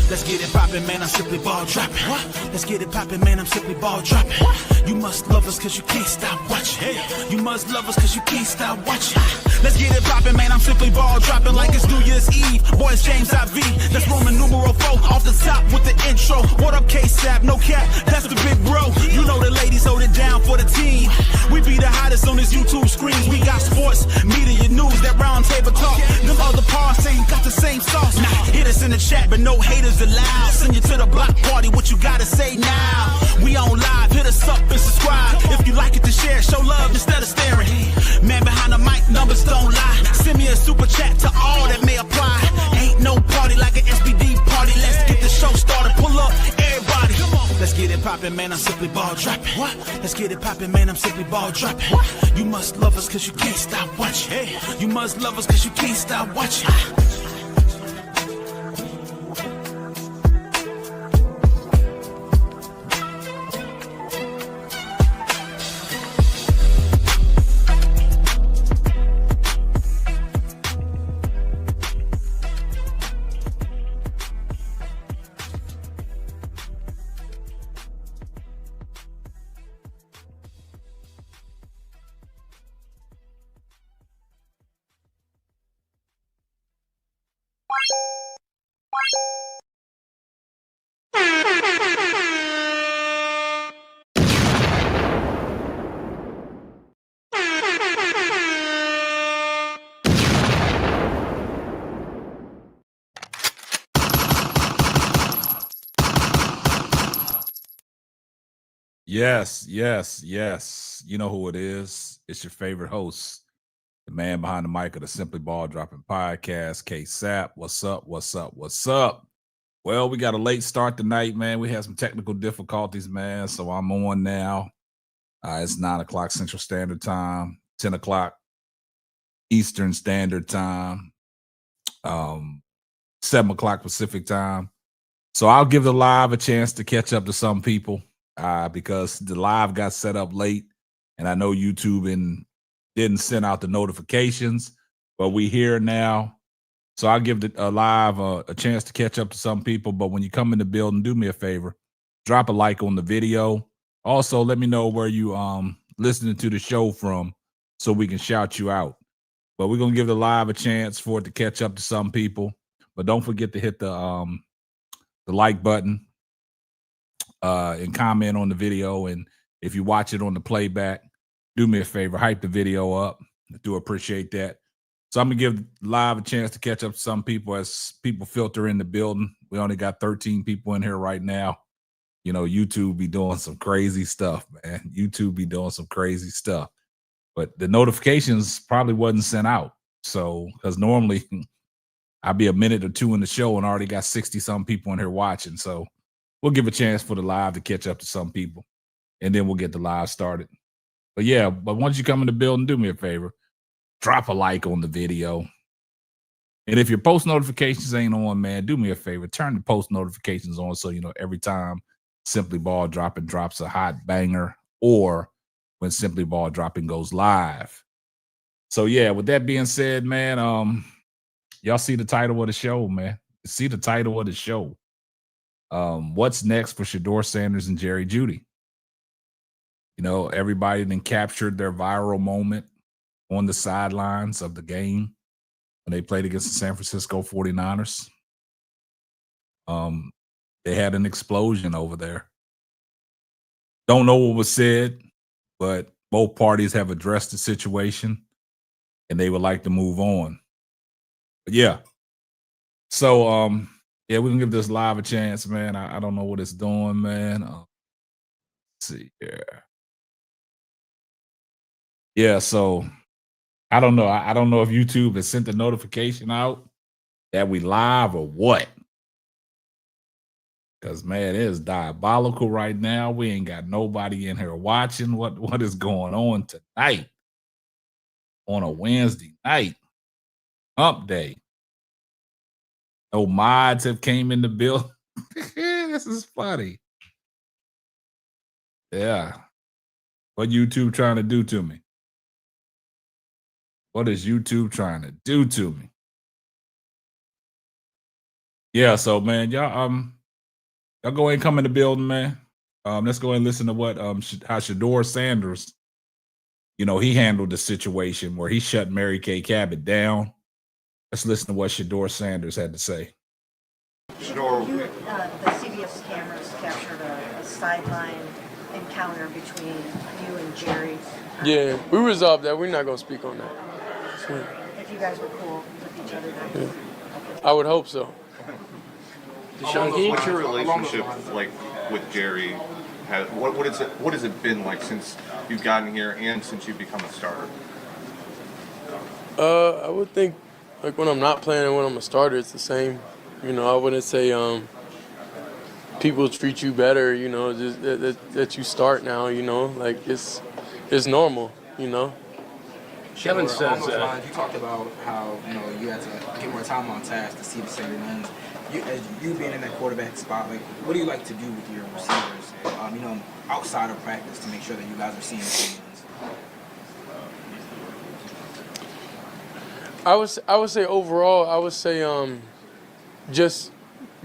Let's get it poppin', man, I'm simply ball dropping. Let's get it poppin', man, I'm simply ball dropping. You must love us cause you can't stop watching. You must love us cause you can't stop watching. Let's get it poppin', man, I'm simply ball dropping like it's New Year's Eve. Boys, James IV, that's Roman numeral 4 off the top with the intro. What up, K-Sap? No cap, that's the big bro. You know the ladies hold it down for the team. We be the hottest on this YouTube screens. We got sports, media, news, that round table talk. Them other parts ain't got the same sauce. Nah, hit us in the chat, but no haters allowed. Send you to the block party, what you gotta say now? We on live, hit us up and subscribe. If you like it to share, show love instead of staring. Man behind the mic, numbers don't lie. Send me a super chat to all that may apply. Ain't no party like an SBD party. Let's get the show started, pull up, everybody. Let's get it poppin', man, I'm simply ball dropping. Let's get it poppin', man, I'm simply ball dropping. You must love us cause you can't stop watching. You must love us cause you can't stop watching. Yes, yes, yes. You know who it is. It's your favorite host, the man behind the mic of the Simply Ball Dropping Podcast, K-Sap. What's up? What's up? What's up? Well, we got a late start tonight, man. We had some technical difficulties, man. So I'm on now. It's 9 o'clock Central Standard Time, 10 o'clock Eastern Standard Time, 7 o'clock Pacific Time. So I'll give the live a chance to catch up to some people. Because the live got set up late, and I know YouTube didn't send out the notifications, but we here now. So I'll give the live a chance to catch up to some people. But when you come in the building, do me a favor, drop a like on the video. Also, let me know where you listening to the show from so we can shout you out. But we're gonna give the live a chance for it to catch up to some people. But don't forget to hit the like button. And comment on the video, and if you watch it on the playback, do me a favor, hype the video up. I do appreciate that. So I'm gonna give live a chance to catch up to some people as people filter in the building. We only got 13 people in here right now. You know, YouTube be doing some crazy stuff, man. YouTube be doing some crazy stuff, but the notifications probably wasn't sent out. So because normally I'd be a minute or two in the show and already got 60 some people in here watching. So we'll give a chance for the live to catch up to some people, and then we'll get the live started. But yeah, but once you come in the building, do me a favor, drop a like on the video. And if your post notifications ain't on, man, do me a favor, turn the post notifications on so you know every time Simply Ball Dropping drops a hot banger or when Simply Ball Dropping goes live. So yeah, with that being said, man, y'all see the title of the show, man. See the title of the show. What's next for Shedeur Sanders and Jerry Jeudy? You know, everybody then captured their viral moment on the sidelines of the game when they played against the San Francisco 49ers. They had an explosion over there. Don't know what was said, but both parties have addressed the situation and they would like to move on. But yeah. So, yeah, we can give this live a chance, man. I don't know what it's doing, man. Let's see here. Yeah, so I don't know. I don't know if YouTube has sent the notification out that we live or what. Because, man, it is diabolical right now. We ain't got nobody in here watching what is going on tonight on a Wednesday night. Hump day. No mods have came in the building. This is funny. Yeah. What YouTube trying to do to me? What is YouTube trying to do to me? Yeah, so man, y'all go ahead and come in the building, man. Let's go ahead and listen to what how Shedeur Sanders, he handled the situation where he shut Mary Kay Cabot down. Let's listen to what Shedeur Sanders had to say. Shedeur, the CBS cameras captured a sideline encounter between you and Jerry. Yeah, we resolved that. We're not gonna speak on that. If you guys were cool with each other, then I would hope so. What's your relationship like with Jerry? What has it been like since you've gotten here and since you've become a starter? I would think like when I'm not playing and when I'm a starter, it's the same. I wouldn't say people treat you better. Just that you start now. Like it's normal. Kevin says you talked about how you had to get more time on task to see the same lens. As you being in that quarterback spot, like what do you like to do with your receivers? Outside of practice to make sure that you guys are seeing the same lens. I would say overall, just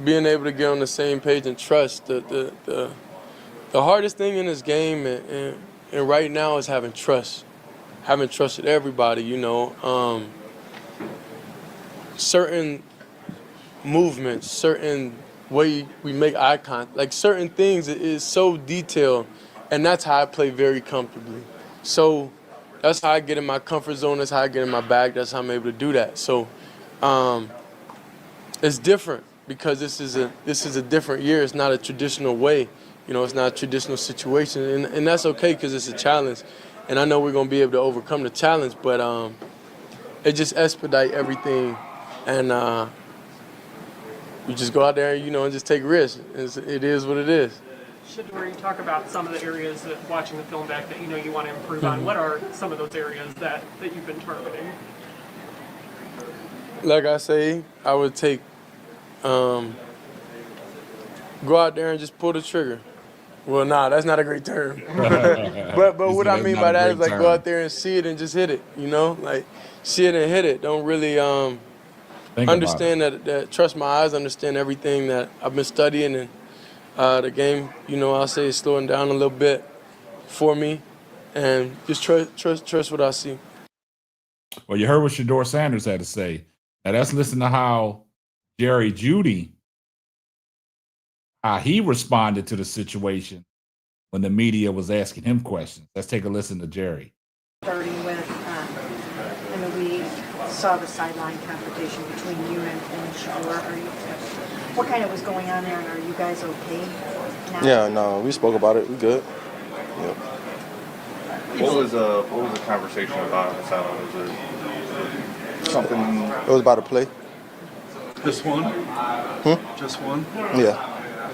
being able to get on the same page and trust. The hardest thing in this game and right now is having trust. Having trusted everybody, certain movements, certain way we make eye contact, like certain things is so detailed, and that's how I play very comfortably. So that's how I get in my comfort zone. That's how I get in my bag. That's how I'm able to do that. So it's different because this is a different year. It's not a traditional way. It's not a traditional situation, and that's okay because it's a challenge. And I know we're going to be able to overcome the challenge, but it just expedite everything. And we just go out there, and just take risks. It is what it is. Shedeur, you talk about some of the areas that watching the film back that you want to improve on. What are some of those areas that you've been targeting? Like I say, I would take, go out there and just pull the trigger. Well, that's not a great term. but what I mean by that is like go out there and see it and just hit it, like see it and hit it. Don't really understand that trust my eyes, understand everything that I've been studying, and the game, I'll say is slowing down a little bit for me, and just trust what I see. Well, you heard what Shedeur Sanders had to say. Now let's listen to how Jerry Jeudy, how he responded to the situation when the media was asking him questions. Let's take a listen to Jerry. starting with, we saw the sideline confrontation between you and Shedeur. What kind of was going on there, and are you guys okay now? Yeah, no, we spoke about it. We good. Yeah. What was the conversation about on the sideline? Was it something? It was about a play. Just one? Just one? Yeah.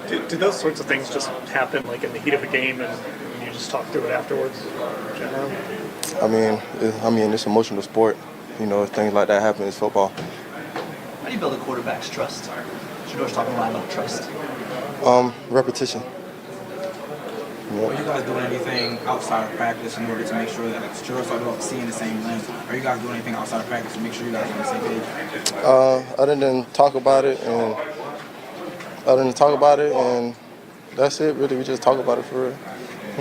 Do those sorts of things just happen like in the heat of a game and you just talk through it afterwards? Generally? I mean, it's an emotional sport. Things like that happen in football. How do you build a quarterback's trust? Shedeur's talking a lot about trust. Repetition. Are you guys doing anything outside of practice in order to make sure that Shedeur's talking about seeing the same lens? Are you guys doing anything outside of practice to make sure you guys are on the same page? Other than talk about it and that's it. Really, we just talk about it for real.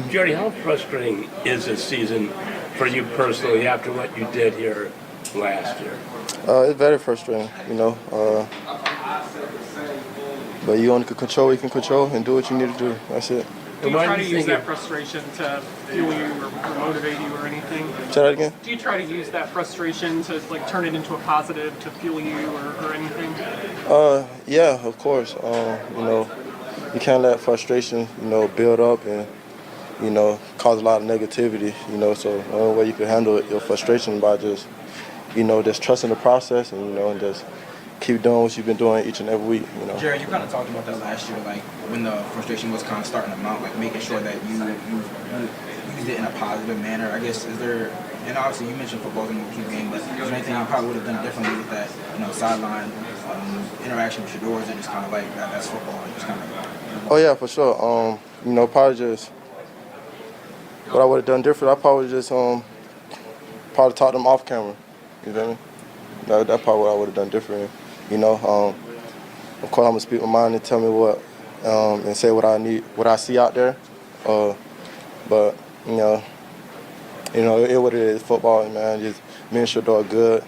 Jerry, how frustrating is this season for you personally after what you did here last year? It's very frustrating, but you only can control what you can control and do what you need to do. That's it. Do you try to use that frustration to fuel you or motivate you or anything? Say that again? Do you try to use that frustration to turn it into a positive to fuel you or anything? Yeah, of course. You can't let frustration, build up and, cause a lot of negativity, so the only way you can handle your frustration by just trusting the process and, and just keep doing what you've been doing each and every week, Jerry, you kind of talked about that last year, like when the frustration was kind of starting to mount, like making sure that you used it in a positive manner. I guess, and obviously you mentioned football's a team game, but is there anything you probably would have done differently with that, sideline interaction with Shedeur? Is it just kind of like that's football? Just kind of... Oh yeah, for sure. Probably just what I would have done different. I probably just probably taught them off camera. You feel me? That's probably what I would have done different. of course, I'm gonna speak my mind and tell me what and say what I need, what I see out there. But it what it is. Football, man. Just me and Shedeur good.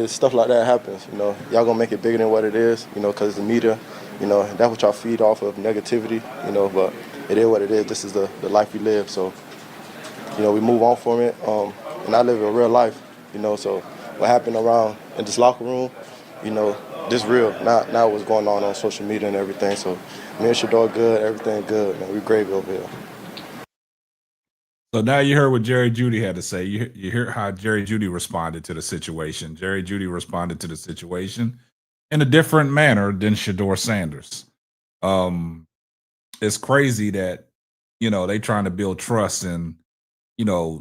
Stuff like that happens. Y'all gonna make it bigger than what it is. Because the media. That's what y'all feed off of, negativity. But it is what it is. This is the life we live. So we move on from it. And I live a real life. So what happened around in this locker room, this real. Not what's going on social media and everything. So me and Shedeur good. Everything good. Man, we gravy over here. So now you heard what Jerry Jeudy had to say. You hear how Jerry Jeudy responded to the situation. Jerry Jeudy responded to the situation in a different manner than Shedeur Sanders. It's crazy that, they trying to build trust, and,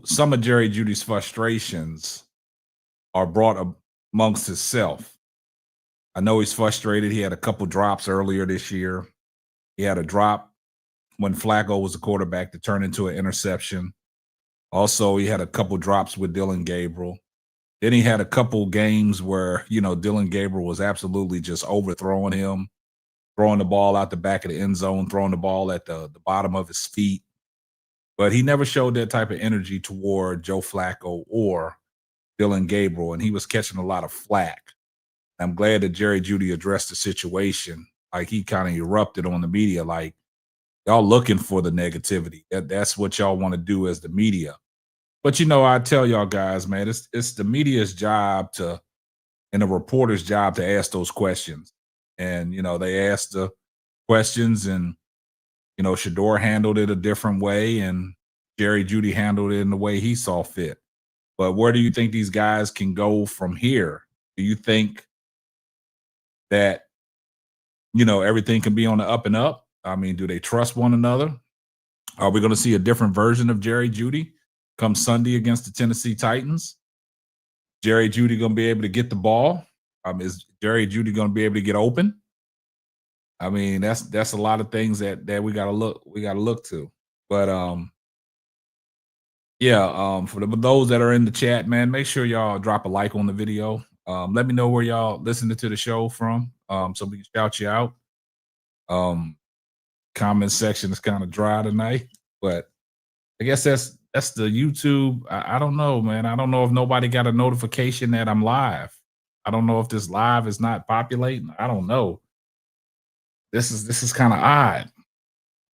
some of Jerry Jeudy's frustrations are brought amongst himself. I know he's frustrated. He had a couple drops earlier this year. He had a drop when Flacco was the quarterback that turned into an interception. Also, he had a couple drops with Dillon Gabriel. Then he had a couple games where, Dillon Gabriel was absolutely just overthrowing him, throwing the ball out the back of the end zone, throwing the ball at the bottom of his feet. But he never showed that type of energy toward Joe Flacco or Dillon Gabriel, and he was catching a lot of flack. I'm glad that Jerry Jeudy addressed the situation. Like, he kind of erupted on the media, like, y'all looking for the negativity. That's what y'all want to do as the media. But, I tell y'all guys, man, it's the media's job and the reporter's job to ask those questions. And, they asked the questions, and, Shedeur handled it a different way, and Jerry Jeudy handled it in the way he saw fit. But where do you think these guys can go from here? Do you think that, everything can be on the up and up? I mean, do they trust one another? Are we going to see a different version of Jerry Jeudy come Sunday against the Tennessee Titans? Jerry Jeudy going to be able to get the ball? Is Jerry Jeudy going to be able to get open? I mean, that's a lot of things that we got to look to. But for those that are in the chat, man, make sure y'all drop a like on the video. Let me know where y'all listening to the show from, so we can shout you out. Comment section is kind of dry tonight, but I guess that's the YouTube. I don't know, man. I don't know if nobody got a notification that I'm live. I don't know if this live is not populating. I don't know. This is kind of odd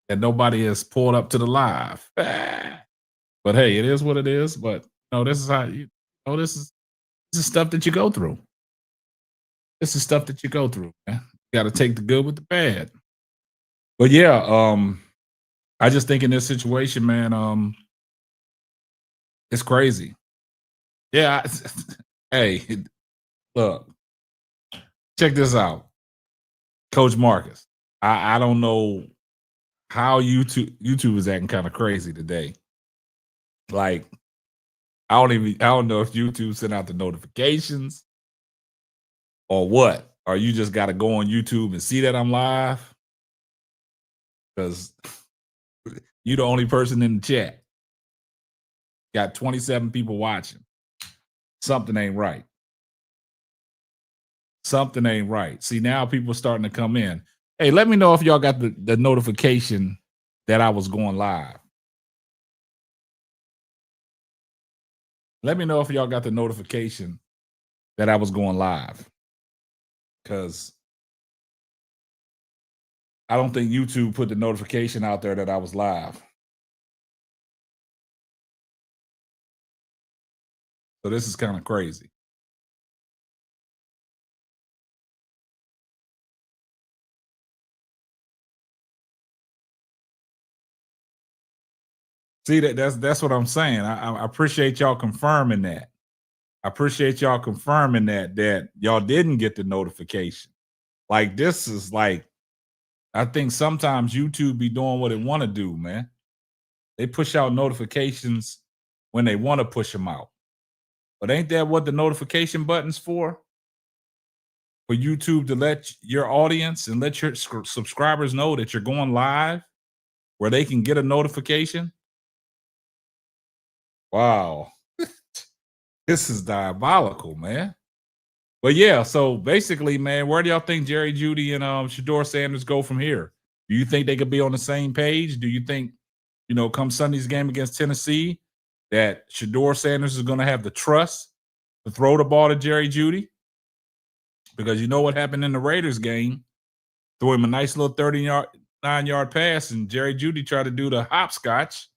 that nobody has pulled up to the live. But hey, it is what it is. But this is how this is stuff that you go through. This is stuff that you go through, man. You got to take the good with the bad. But yeah, I just think in this situation, man, it's crazy. Yeah. Hey, look, check this out. Coach Marcus, I don't know how YouTube is acting kind of crazy today. Like, I don't know if YouTube sent out the notifications or what. Or you just got to go on YouTube and see that I'm live. Because you're the only person in the chat. Got 27 people watching. Something ain't right. Something ain't right. See, now people are starting to come in. Hey, let me know if y'all got the notification that I was going live. Let me know if y'all got the notification that I was going live. Because I don't think YouTube put the notification out there that I was live. So this is kind of crazy. See, that's what I'm saying. I appreciate y'all confirming that. I appreciate y'all confirming that y'all didn't get the notification. Like, this is like, I think sometimes YouTube be doing what it want to do, man. They push out notifications when they want to push them out. But ain't that what the notification button's for? For YouTube to let your audience and let your subscribers know that you're going live, where they can get a notification? Wow. This is diabolical, man. But yeah, so basically, man, where do y'all think Jerry Jeudy and Shedeur Sanders go from here? Do you think they could be on the same page? Do you think, come Sunday's game against Tennessee, that Shedeur Sanders is going to have the trust to throw the ball to Jerry Jeudy? Because you know what happened in the Raiders game? Threw him a nice little 39-yard pass, and Jerry Jeudy tried to do the hopscotch,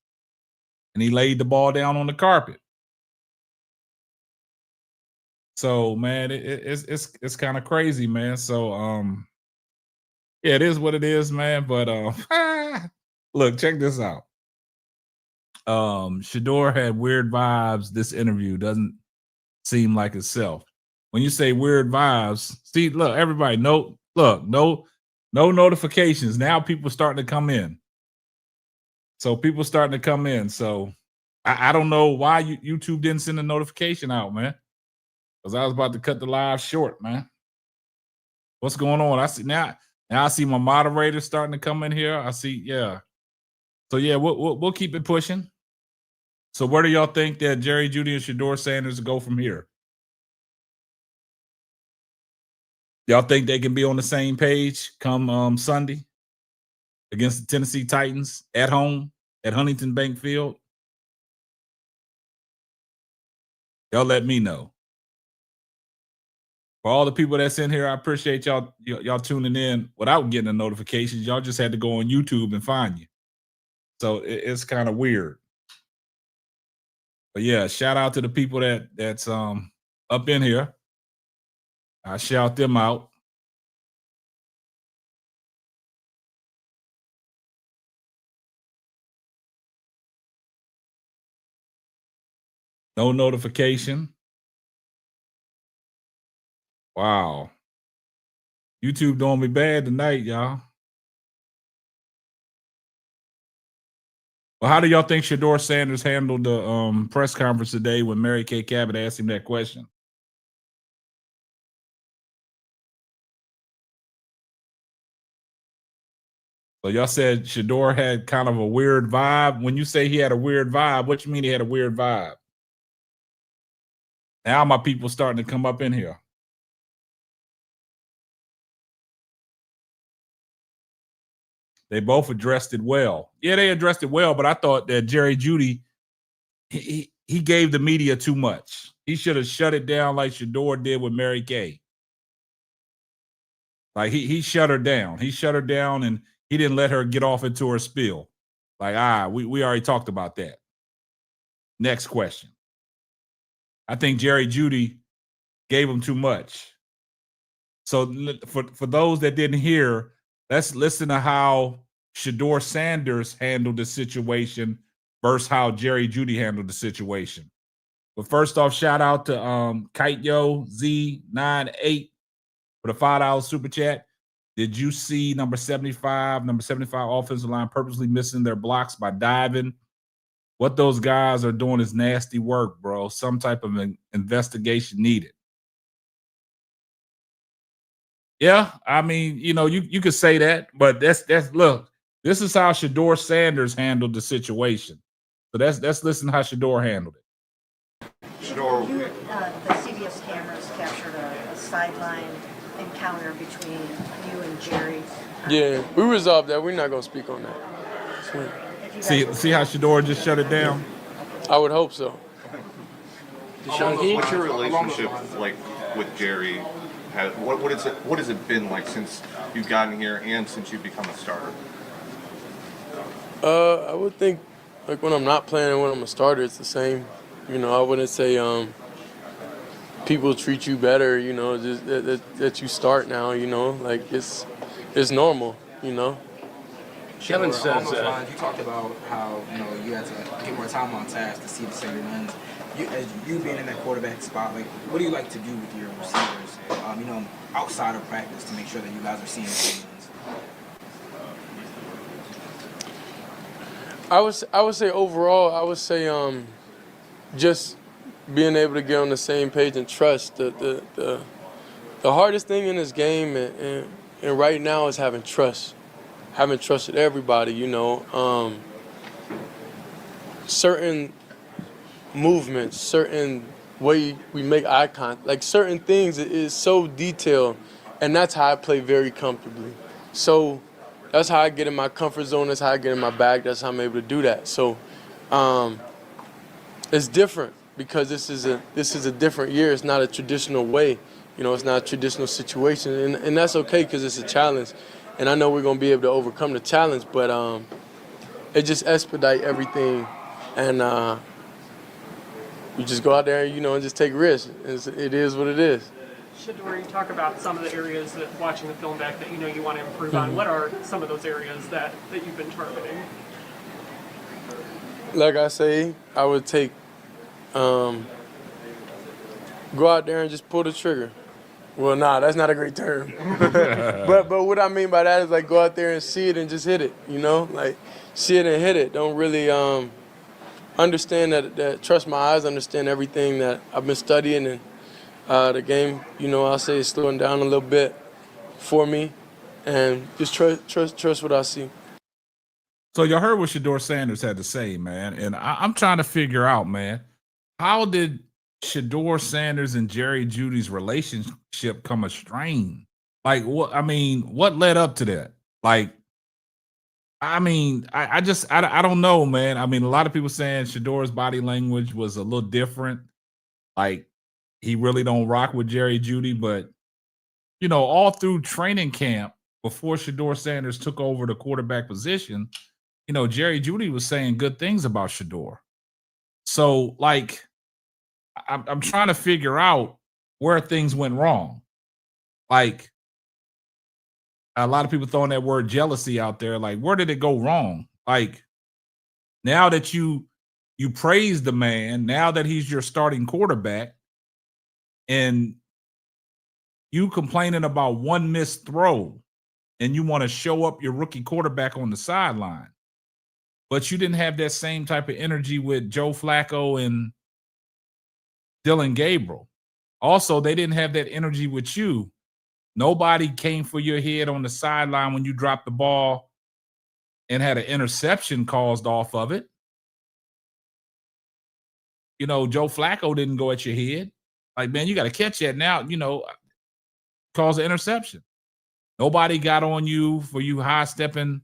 and he laid the ball down on the carpet. So, man, it's kind of crazy, man. So, yeah, it is what it is, man. But look, check this out. Shedeur had weird vibes. This interview doesn't seem like itself. When you say weird vibes, see, look, everybody, no notifications. Now people starting to come in. So people starting to come in. So I don't know why YouTube didn't send a notification out, man. Because I was about to cut the live short, man. What's going on? I see now I see my moderators starting to come in here. I see, yeah. So yeah, we'll keep it pushing. So where do y'all think that Jerry Jeudy and Shedeur Sanders go from here? Y'all think they can be on the same page come Sunday against the Tennessee Titans at home at Huntington Bank Field? Y'all let me know. For all the people that's in here, I appreciate y'all tuning in without getting the notifications. Y'all just had to go on YouTube and find you. So it's kind of weird. But yeah, shout out to the people that's up in here. I shout them out. No notification. Wow. YouTube doing me bad tonight, y'all. Well, how do y'all think Shedeur Sanders handled the press conference today when Mary Kay Cabot asked him that question? So y'all said Shedeur had kind of a weird vibe. When you say he had a weird vibe, what you mean he had a weird vibe? Now my people starting to come up in here. They both addressed it well. Yeah, they addressed it well, but I thought that Jerry Jeudy, he gave the media too much. He should have shut it down like Shedeur did with Mary Kay. Like he shut her down. He shut her down and he didn't let her get off into her spiel. Like, we already talked about that. Next question. I think Jerry Jeudy gave him too much. So for those that didn't hear, let's listen to how Shedeur Sanders handled the situation versus how Jerry Jeudy handled the situation. But first off, shout out to Kite Yo Z98 for the $5 super chat. Did you see number 75 offensive line purposely missing their blocks by diving? What those guys are doing is nasty work, bro. Some type of investigation needed. Yeah, I mean, you could say that, but that's look, this is how Shedeur Sanders handled the situation. So let's listen to how Shedeur handled it. Shedeur, the CBS cameras captured a sideline encounter between you and Jerry. Yeah, we resolved that. We're not gonna speak on that. See how Shedeur just shut it down? I would hope so. What's your relationship like with Jerry? What has it been like since you've gotten here and since you've become a starter? I would think like when I'm not playing and when I'm a starter, it's the same. I wouldn't say people treat you better. Just that you start now. Like it's normal. Kevin says you talked about how you had to get more time on task to see the single runs. As you being in that quarterback spot, like what do you like to do with your receivers? Outside of practice to make sure that you guys are seeing the single runs. I would say overall, just being able to get on the same page and trust. The hardest thing in this game and right now is having trust. Having trusted everybody, certain movements, certain way we make eye contact. Like certain things is so detailed, and that's how I play very comfortably. So that's how I get in my comfort zone. That's how I get in my bag. That's how I'm able to do that. So it's different because this is a different year. It's not a traditional way. You know, it's not a traditional situation, and that's okay because it's a challenge. And I know we're gonna be able to overcome the challenge, but it just expedite everything, and you just go out there, and just take risks. It is what it is. Shedeur, you talk about some of the areas that watching the film back that you want to improve on. What are some of those areas that you've been targeting? Like I say, I would take go out there and just pull the trigger. Well, nah, that's not a great term. but what I mean by that is like go out there and see it and just hit it. Like see it and hit it. Don't really understand that trust my eyes, understand everything that I've been studying, and the game, I'll say is slowing down a little bit for me, and just trust what I see. So you heard what Shedeur Sanders had to say, man, and I'm trying to figure out, man, how did Shedeur Sanders and Jerry Jeudy's relationship come a strain? Like, what? I mean, what led up to that? Like, I mean, I don't know, man. I mean, a lot of people saying Shedeur's body language was a little different. Like, he really don't rock with Jerry Jeudy, but all through training camp before Shedeur Sanders took over the quarterback position, Jerry Jeudy was saying good things about Shedeur. So, like, I'm trying to figure out where things went wrong. Like, a lot of people throwing that word jealousy out there. Like, where did it go wrong? Like, now that you praise the man, now that he's your starting quarterback, and you complaining about one missed throw, and you want to show up your rookie quarterback on the sideline, but you didn't have that same type of energy with Joe Flacco and Dylan Gabriel. Also, they didn't have that energy with you. Nobody came for your head on the sideline when you dropped the ball and had an interception caused off of it. Joe Flacco didn't go at your head. Like, man, you got to catch that now, cause an interception. Nobody got on you for you high stepping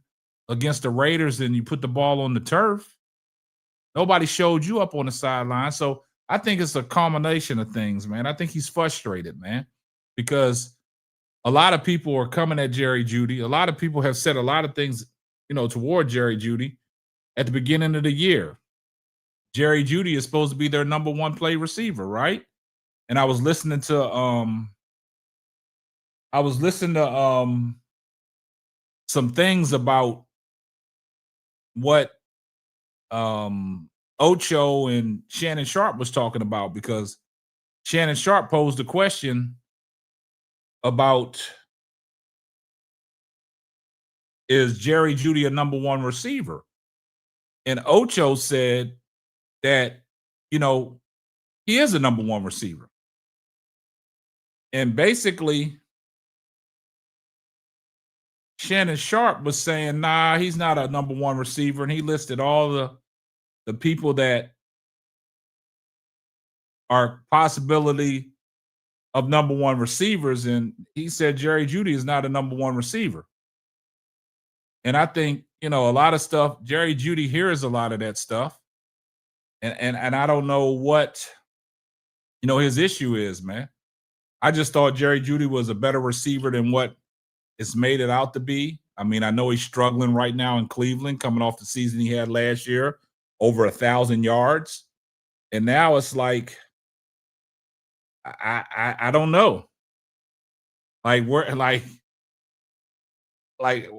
against the Raiders and you put the ball on the turf. Nobody showed you up on the sideline. So I think it's a combination of things, man. I think he's frustrated, man, because a lot of people are coming at Jerry Jeudy. A lot of people have said a lot of things, toward Jerry Jeudy at the beginning of the year. Jerry Jeudy is supposed to be their number one play receiver, right? And I was listening to some things about what Ocho and Shannon Sharp was talking about, because Shannon Sharp posed a question about, is Jerry Jeudy a number one receiver? And Ocho said that, he is a number one receiver. And basically, Shannon Sharp was saying, nah, he's not a number one receiver. And he listed all the people that are possibility of number one receivers. And he said Jerry Jeudy is not a number one receiver. And I think, a lot of stuff, Jerry Jeudy hears a lot of that stuff. And I don't know what, his issue is, man. I just thought Jerry Jeudy was a better receiver than what it's made it out to be. I mean, I know he's struggling right now in Cleveland, coming off the season he had last year, over 1,000 yards. And now it's like, I don't know. Like,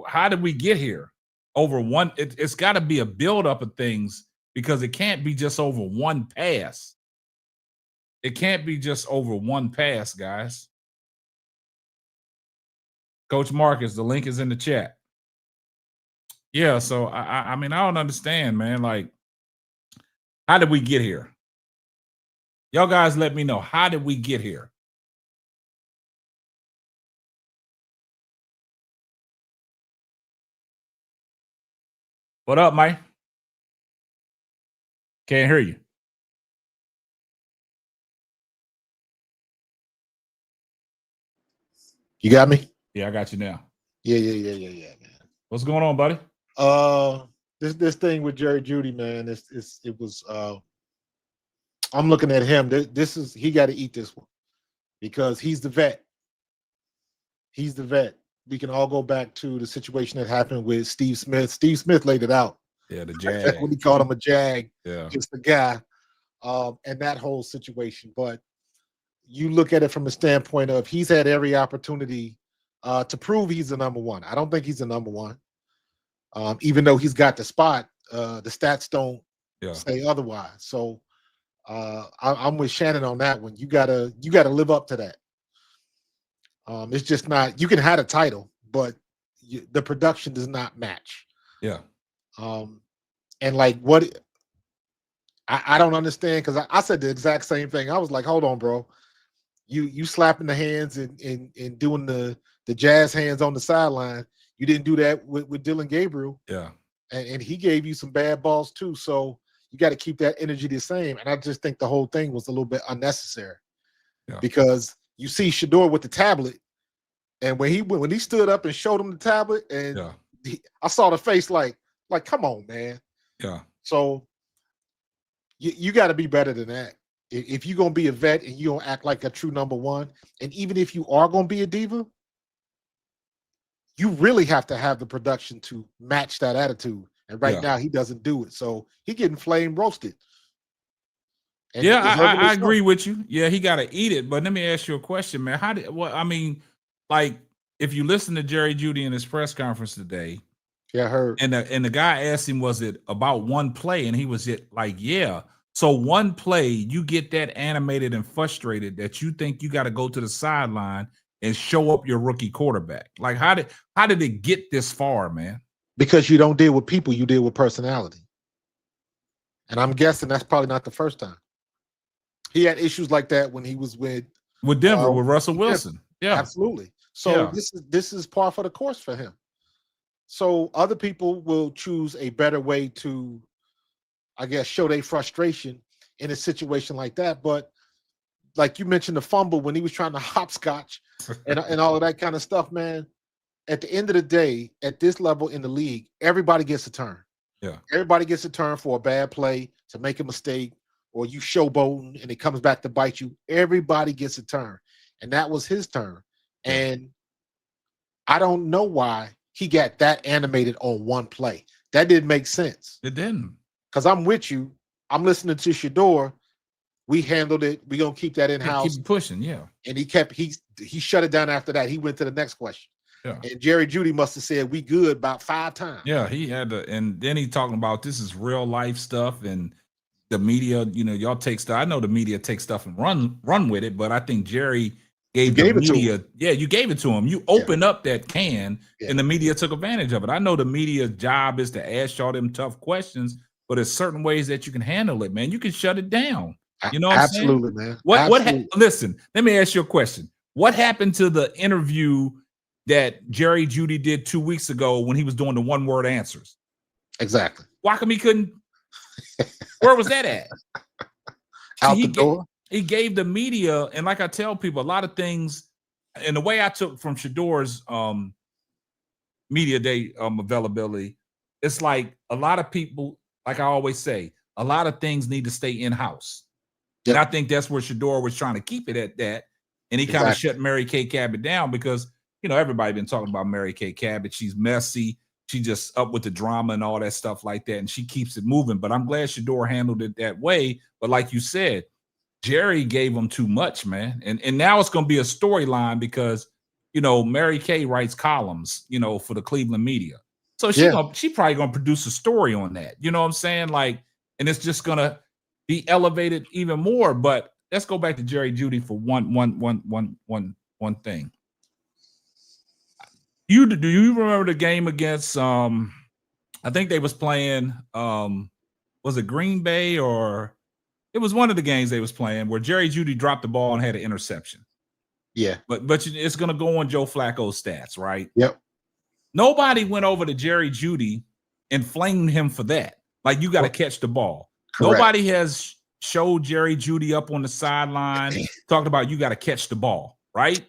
how did we get here? Over one, it's got to be a buildup of things, because it can't be just over one pass. It can't be just over one pass, guys. Coach Marcus, the link is in the chat. Yeah, so I mean, I don't understand, man. Like, how did we get here? Y'all guys let me know. How did we get here? What up, Mike? Can't hear you. You got me? Yeah, I got you now. Yeah, man. What's going on, buddy? This thing with Jerry Jeudy, man, it was. I'm looking at him. He got to eat this one because he's the vet. He's the vet. We can all go back to the situation that happened with Steve Smith. Steve Smith laid it out. Yeah, the Jag. When he called him a jag. Yeah, it's the guy, and that whole situation. But you look at it from a standpoint of he's had every opportunity to prove he's the number one. I don't think he's the number one, even though he's got the spot. The stats don't say otherwise. So I'm with Shannon on that one. You gotta live up to that. It's just not. You can have a title, but the production does not match. Yeah. And like what I don't understand, because I said the exact same thing. I was like, hold on, bro. You slapping the hands and doing the jazz hands on the sideline. You didn't do that with Dylan Gabriel. Yeah. And he gave you some bad balls too. So you got to keep that energy the same. And I just think the whole thing was a little bit unnecessary. Yeah. Because you see Shedeur with the tablet, and when he stood up and showed him the tablet, and I saw the face like, come on, man. Yeah. So you got to be better than that. If you're going to be a vet and you don't act like a true number one, and even if you are going to be a diva, you really have to have the production to match that attitude. And right now he doesn't do it. So he getting flame roasted. And yeah, I agree with you. Yeah, he got to eat it. But let me ask you a question, man. Like if you listen to Jerry Jeudy in his press conference today, I heard. And the guy asked him, was it about one play? And he was like, yeah. So one play, you get that animated and frustrated that you think you got to go to the sideline and show up your rookie quarterback. Like how did it get this far, man? Because you don't deal with people, you deal with personality. And I'm guessing that's probably not the first time. He had issues like that when he was with Denver, with Russell Wilson. Yeah, absolutely. So this is par for the course for him. So other people will choose a better way to, I guess, show their frustration in a situation like that. But like you mentioned, the fumble when he was trying to hopscotch and all of that kind of stuff, man. At the end of the day, at this level in the league, everybody gets a turn. Yeah, everybody gets a turn for a bad play, to make a mistake, or you showboating and it comes back to bite you. Everybody gets a turn, and that was his turn. And I don't know why he got that animated on one play. That didn't make sense. It didn't. Because I'm with you. I'm listening to Shedeur. We handled it. We're going to keep that in-house. Keep pushing, yeah. And he shut it down after that. He went to the next question. Yeah. And Jerry Jeudy must have said, we good about 5 times. Yeah, he had to. And then he talking about this is real life stuff. And the media, y'all take stuff. I know the media takes stuff and run with it. But I think Jerry gave the media, you gave it to him. You opened up that can, and the media took advantage of it. I know the media's job is to ask y'all them tough questions, but there's certain ways that you can handle it, man. You can shut it down. You know what I'm saying? Absolutely, man. Listen, let me ask you a question. What happened to the interview that Jerry Jeudy did 2 weeks ago when he was doing the one-word answers? Exactly. Why come he couldn't? Where was that at? Out the door. He gave the media, and like I tell people, a lot of things, and the way I took from Shedeur's media day availability, it's like a lot of people, like I always say, a lot of things need to stay in-house. And I think that's where Shedeur was trying to keep it at that. And he kind of shut Mary Kay Cabot down because, everybody been talking about Mary Kay Cabot. She's messy. She just up with the drama and all that stuff like that. And she keeps it moving. But I'm glad Shedeur handled it that way. But like you said, Jerry gave him too much, man. And now it's going to be a storyline because, Mary Kay writes columns, for the Cleveland media. So she probably going to produce a story on that. You know what I'm saying? Like, and it's just going to be elevated even more. But let's go back to Jerry Jeudy for one thing. Do you remember the game against I think they was playing was it Green Bay, or it was one of the games they was playing where Jerry Jeudy dropped the ball and had an interception. Yeah. But it's gonna go on Joe Flacco's stats, right? Yep. Nobody went over to Jerry Jeudy and flamed him for that. Like, you got to catch the ball. Correct. Nobody has showed Jerry Jeudy up on the sideline, talked about you got to catch the ball, right?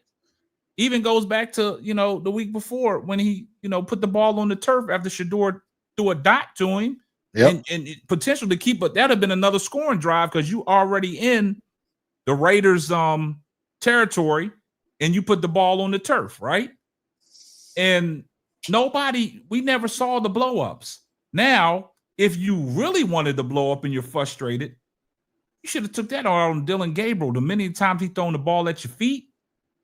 Even goes back to, the week before when he, put the ball on the turf after Shedeur threw a dot to him. Yep. And potential to keep, but that'd have been another scoring drive because you already in the Raiders' territory and you put the ball on the turf, right? And we never saw the blow-ups. Now, if you really wanted to blow up and you're frustrated, you should have took that on Dylan Gabriel. The many times he's thrown the ball at your feet,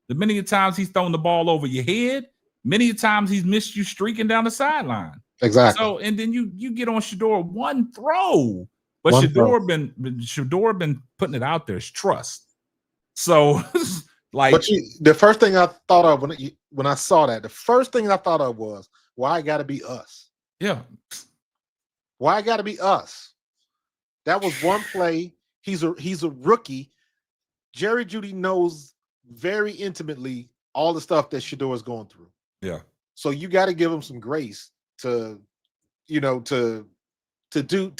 the many times he's thrown the ball over your head, many times he's missed you streaking down the sideline. Exactly. So, and then you get on Shedeur one throw, but Shedeur been putting it out there. It's trust. So, but the first thing I thought of when I saw that, the first thing I thought of was, why it got to be us? Yeah. Why it got to be us? That was one play. He's a rookie. Jerry Jeudy knows very intimately all the stuff that Shedeur is going through. Yeah. So you got to give him some grace to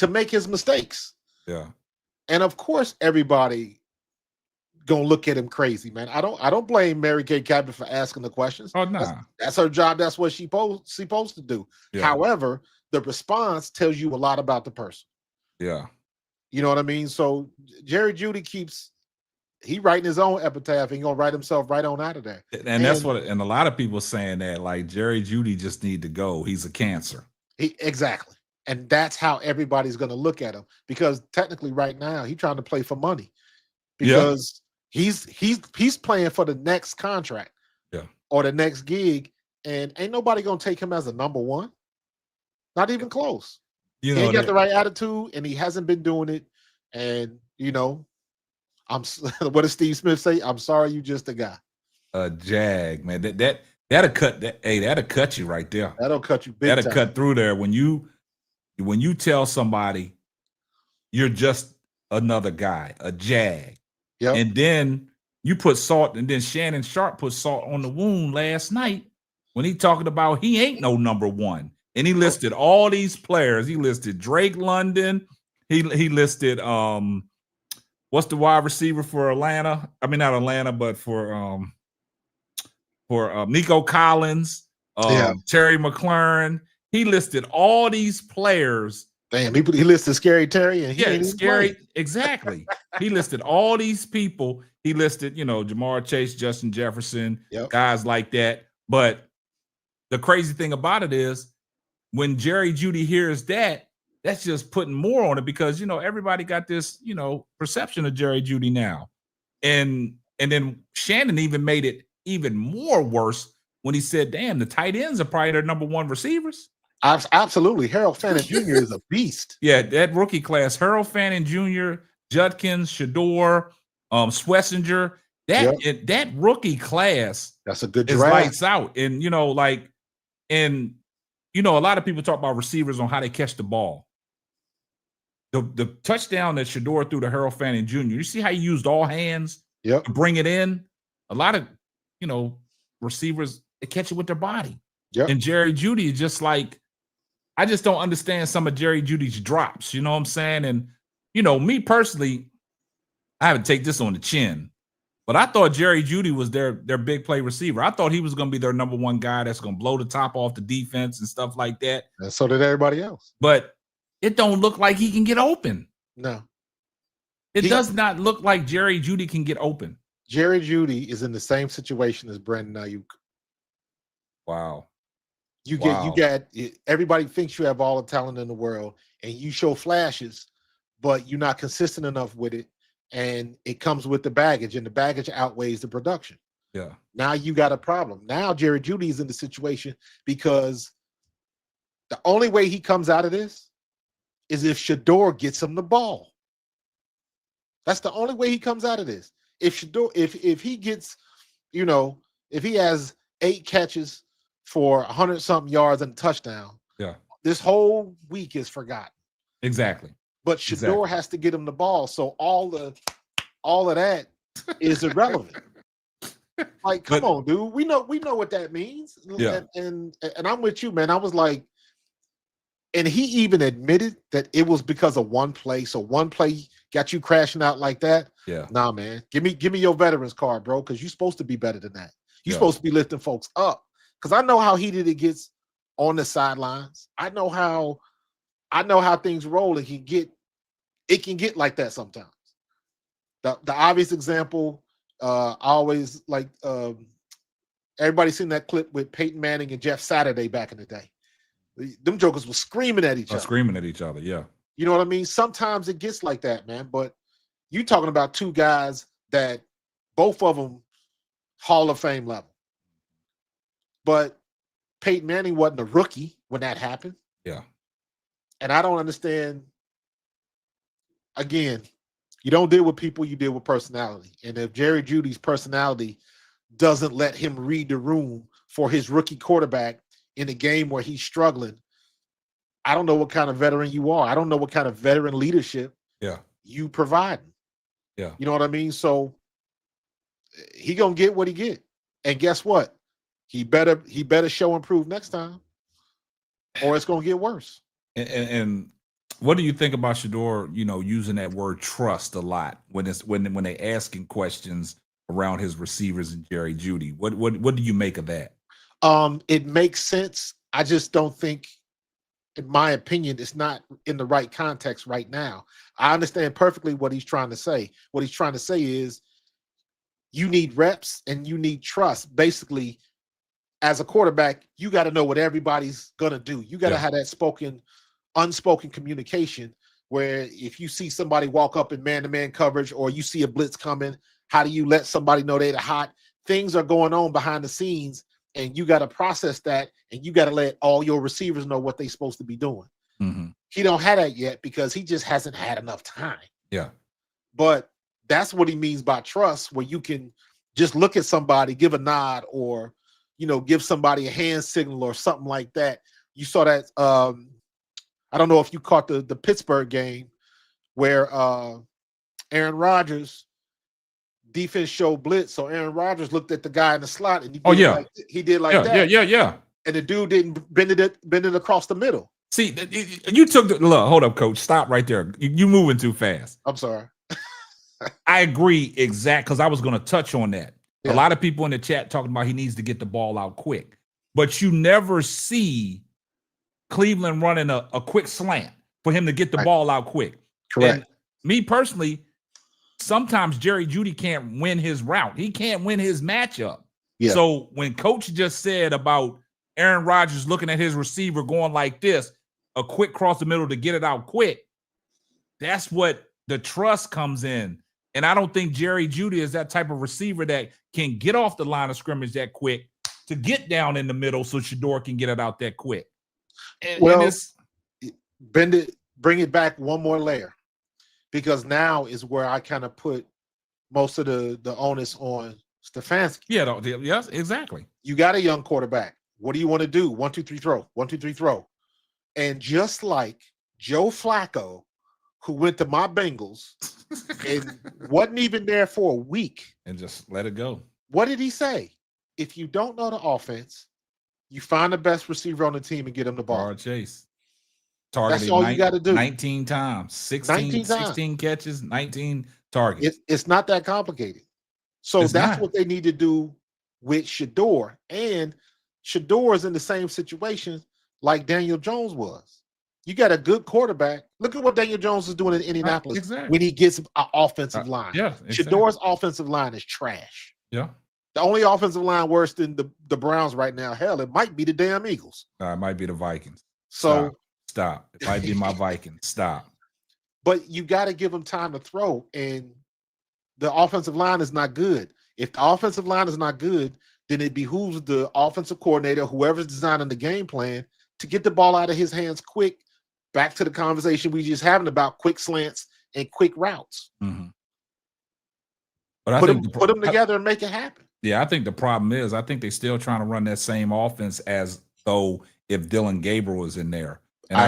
make his mistakes. Yeah. And of course, everybody gonna look at him crazy, man. I don't blame Mary Kay Cabot for asking the questions. Oh, nah. That's her job. That's what she's supposed to do. Yeah. However, the response tells you a lot about the person. Yeah. You know what I mean? So Jerry Jeudy he writing his own epitaph. He gonna write himself right on out of there. And that's what, and a lot of people saying that, like, Jerry Jeudy just need to go. He's a cancer. Exactly. And that's how everybody's gonna look at him, because technically right now he's trying to play for money, because he's playing for the next contract, or the next gig, and ain't nobody gonna take him as a number one. Not even close. He ain't got the right attitude, and he hasn't been doing it. And what does Steve Smith say? I'm sorry, you just a guy. Jag, man. That'll cut that'll cut you right there. That'll cut you big time. Cut through there when you tell somebody you're just another guy, a jag. Yep. And then you put salt, and then Shannon Sharp put salt on the wound last night when he talking about he ain't no number one. And he listed all these players. He listed Drake London. He listed what's the wide receiver for Atlanta? I mean, not Atlanta, but for Nico Collins, Terry McLaurin. He listed all these players. Damn, he listed Scary Terry, and Scary, exactly. He listed all these people. He listed, Jamar Chase, Justin Jefferson, guys like that. But the crazy thing about it is, when Jerry Jeudy hears that, that's just putting more on it, because everybody got this perception of Jerry Jeudy now, and then Shannon even made it even more worse when he said, "Damn, the tight ends are probably their number one receivers." Absolutely, Harold Fannin Jr. is a beast. Yeah, that rookie class: Harold Fannin Jr., Judkins, Shedeur, Schlesinger. That rookie class, that's a good is draft. Lights out, and a lot of people talk about receivers on how they catch the ball. The touchdown that Shedeur threw to Harold Fannin Jr., you see how he used all hands to bring it in? A lot of, receivers, they catch it with their body. And Jerry Jeudy is just like, I just don't understand some of Jerry Judy's drops. You know what I'm saying? And, me personally, I haven't taken this on the chin, but I thought Jerry Jeudy was their big play receiver. I thought he was going to be their number one guy that's going to blow the top off the defense and stuff like that. And so did everybody else. But it don't look like he can get open. No. It does not look like Jerry Jeudy can get open. Jerry Jeudy is in the same situation as Brandon Ayuk. Wow. You got everybody thinks you have all the talent in the world, and you show flashes, but you're not consistent enough with it. And it comes with the baggage, and the baggage outweighs the production. Yeah. Now you got a problem. Now Jerry Jeudy is in the situation because the only way he comes out of this is if Shedeur gets him the ball. That's the only way he comes out of this. If Shedeur, if he gets, if he has 8 catches for 100-something yards and a touchdown, this whole week is forgotten. Exactly. But Shedeur has to get him the ball, so all of that is irrelevant. Like, come on, dude. We know what that means. Yeah. And I'm with you, man. I was like, and he even admitted that it was because of one play. So one play got you crashing out like that. Yeah. Nah, man. Give me your veterans card, bro, because you're supposed to be better than that. You're supposed to be lifting folks up. Because I know how heated it gets on the sidelines. I know how things roll. It can get like that sometimes. The obvious example, I always like everybody's seen that clip with Peyton Manning and Jeff Saturday back in the day. Them jokers were screaming at each other. Screaming at each other, yeah. You know what I mean? Sometimes it gets like that, man. But you talking about two guys that both of them Hall of Fame level. But Peyton Manning wasn't a rookie when that happened. Yeah. And I don't understand. Again, you don't deal with people, you deal with personality. And if Jerry Jeudy's personality doesn't let him read the room for his rookie quarterback in a game where he's struggling, I don't know what kind of veteran you are. I don't know what kind of veteran leadership you provide. Yeah. You know what I mean? So he gonna get what he get. And guess what? He better show and prove next time, or it's gonna get worse. And what do you think about Shedeur, using that word trust a lot when they asking questions around his receivers and Jerry Jeudy? What do you make of that? It makes sense. I just don't think, in my opinion, it's not in the right context right now. I understand perfectly what he's trying to say. What he's trying to say is you need reps and you need trust. Basically, as a quarterback, you got to know what everybody's going to do. You got to have that unspoken communication where if you see somebody walk up in man-to-man coverage or you see a blitz coming, how do you let somebody know they're hot? Things are going on behind the scenes, and you got to process that, and you got to let all your receivers know what they're supposed to be doing. Mm-hmm. He don't have that yet because he just hasn't had enough time. Yeah. But that's what he means by trust, where you can just look at somebody, give a nod, or give somebody a hand signal or something like that. You saw that. I don't know if you caught the Pittsburgh game where Aaron Rodgers defense showed blitz, so Aaron Rodgers looked at the guy in the slot and he did like that. Yeah. And the dude didn't bend it across the middle. See, you took look. Hold up, coach. Stop right there. You moving too fast. I'm sorry. I agree because I was going to touch on that. Yeah. A lot of people in the chat talking about he needs to get the ball out quick, but you never see Cleveland running a quick slant for him to get the ball out quick. Correct. And me personally, sometimes Jerry Jeudy can't win his route. He can't win his matchup. Yeah. So when coach just said about Aaron Rodgers looking at his receiver going like this, a quick cross the middle to get it out quick, that's what the trust comes in. And I don't think Jerry Jeudy is that type of receiver that can get off the line of scrimmage that quick to get down in the middle so Shedeur can get it out that quick. Bring it back one more layer, because now is where I kind of put most of the onus on Stefanski. Yeah, yes, exactly. You got a young quarterback. What do you want to do? 1, 2, 3, throw. 1, 2, 3, throw. And just like Joe Flacco, who went to my Bengals and wasn't even there for a week. And just let it go. What did he say? If you don't know the offense, you find the best receiver on the team and get him the ball. Hard chase. That's all you got to do. 19 times. 16 catches, 19 targets. It's not that complicated. So that's what they need to do with Shedeur. And Shedeur is in the same situation like Daniel Jones was. You got a good quarterback. Look at what Daniel Jones is doing in Indianapolis when he gets an offensive line. Yeah, exactly. Shedeur's offensive line is trash. Yeah. The only offensive line worse than the Browns right now, hell, it might be the damn Eagles. It might be the Vikings. So stop. It might be my Vikings. Stop. But you got to give them time to throw, and the offensive line is not good. If the offensive line is not good, then it behooves the offensive coordinator, whoever's designing the game plan, to get the ball out of his hands quick. Back to the conversation we just having about quick slants and quick routes. Mm-hmm. But put them together and make it happen. Yeah, I think the problem is I think they're still trying to run that same offense as though if Dylan Gabriel was in there. And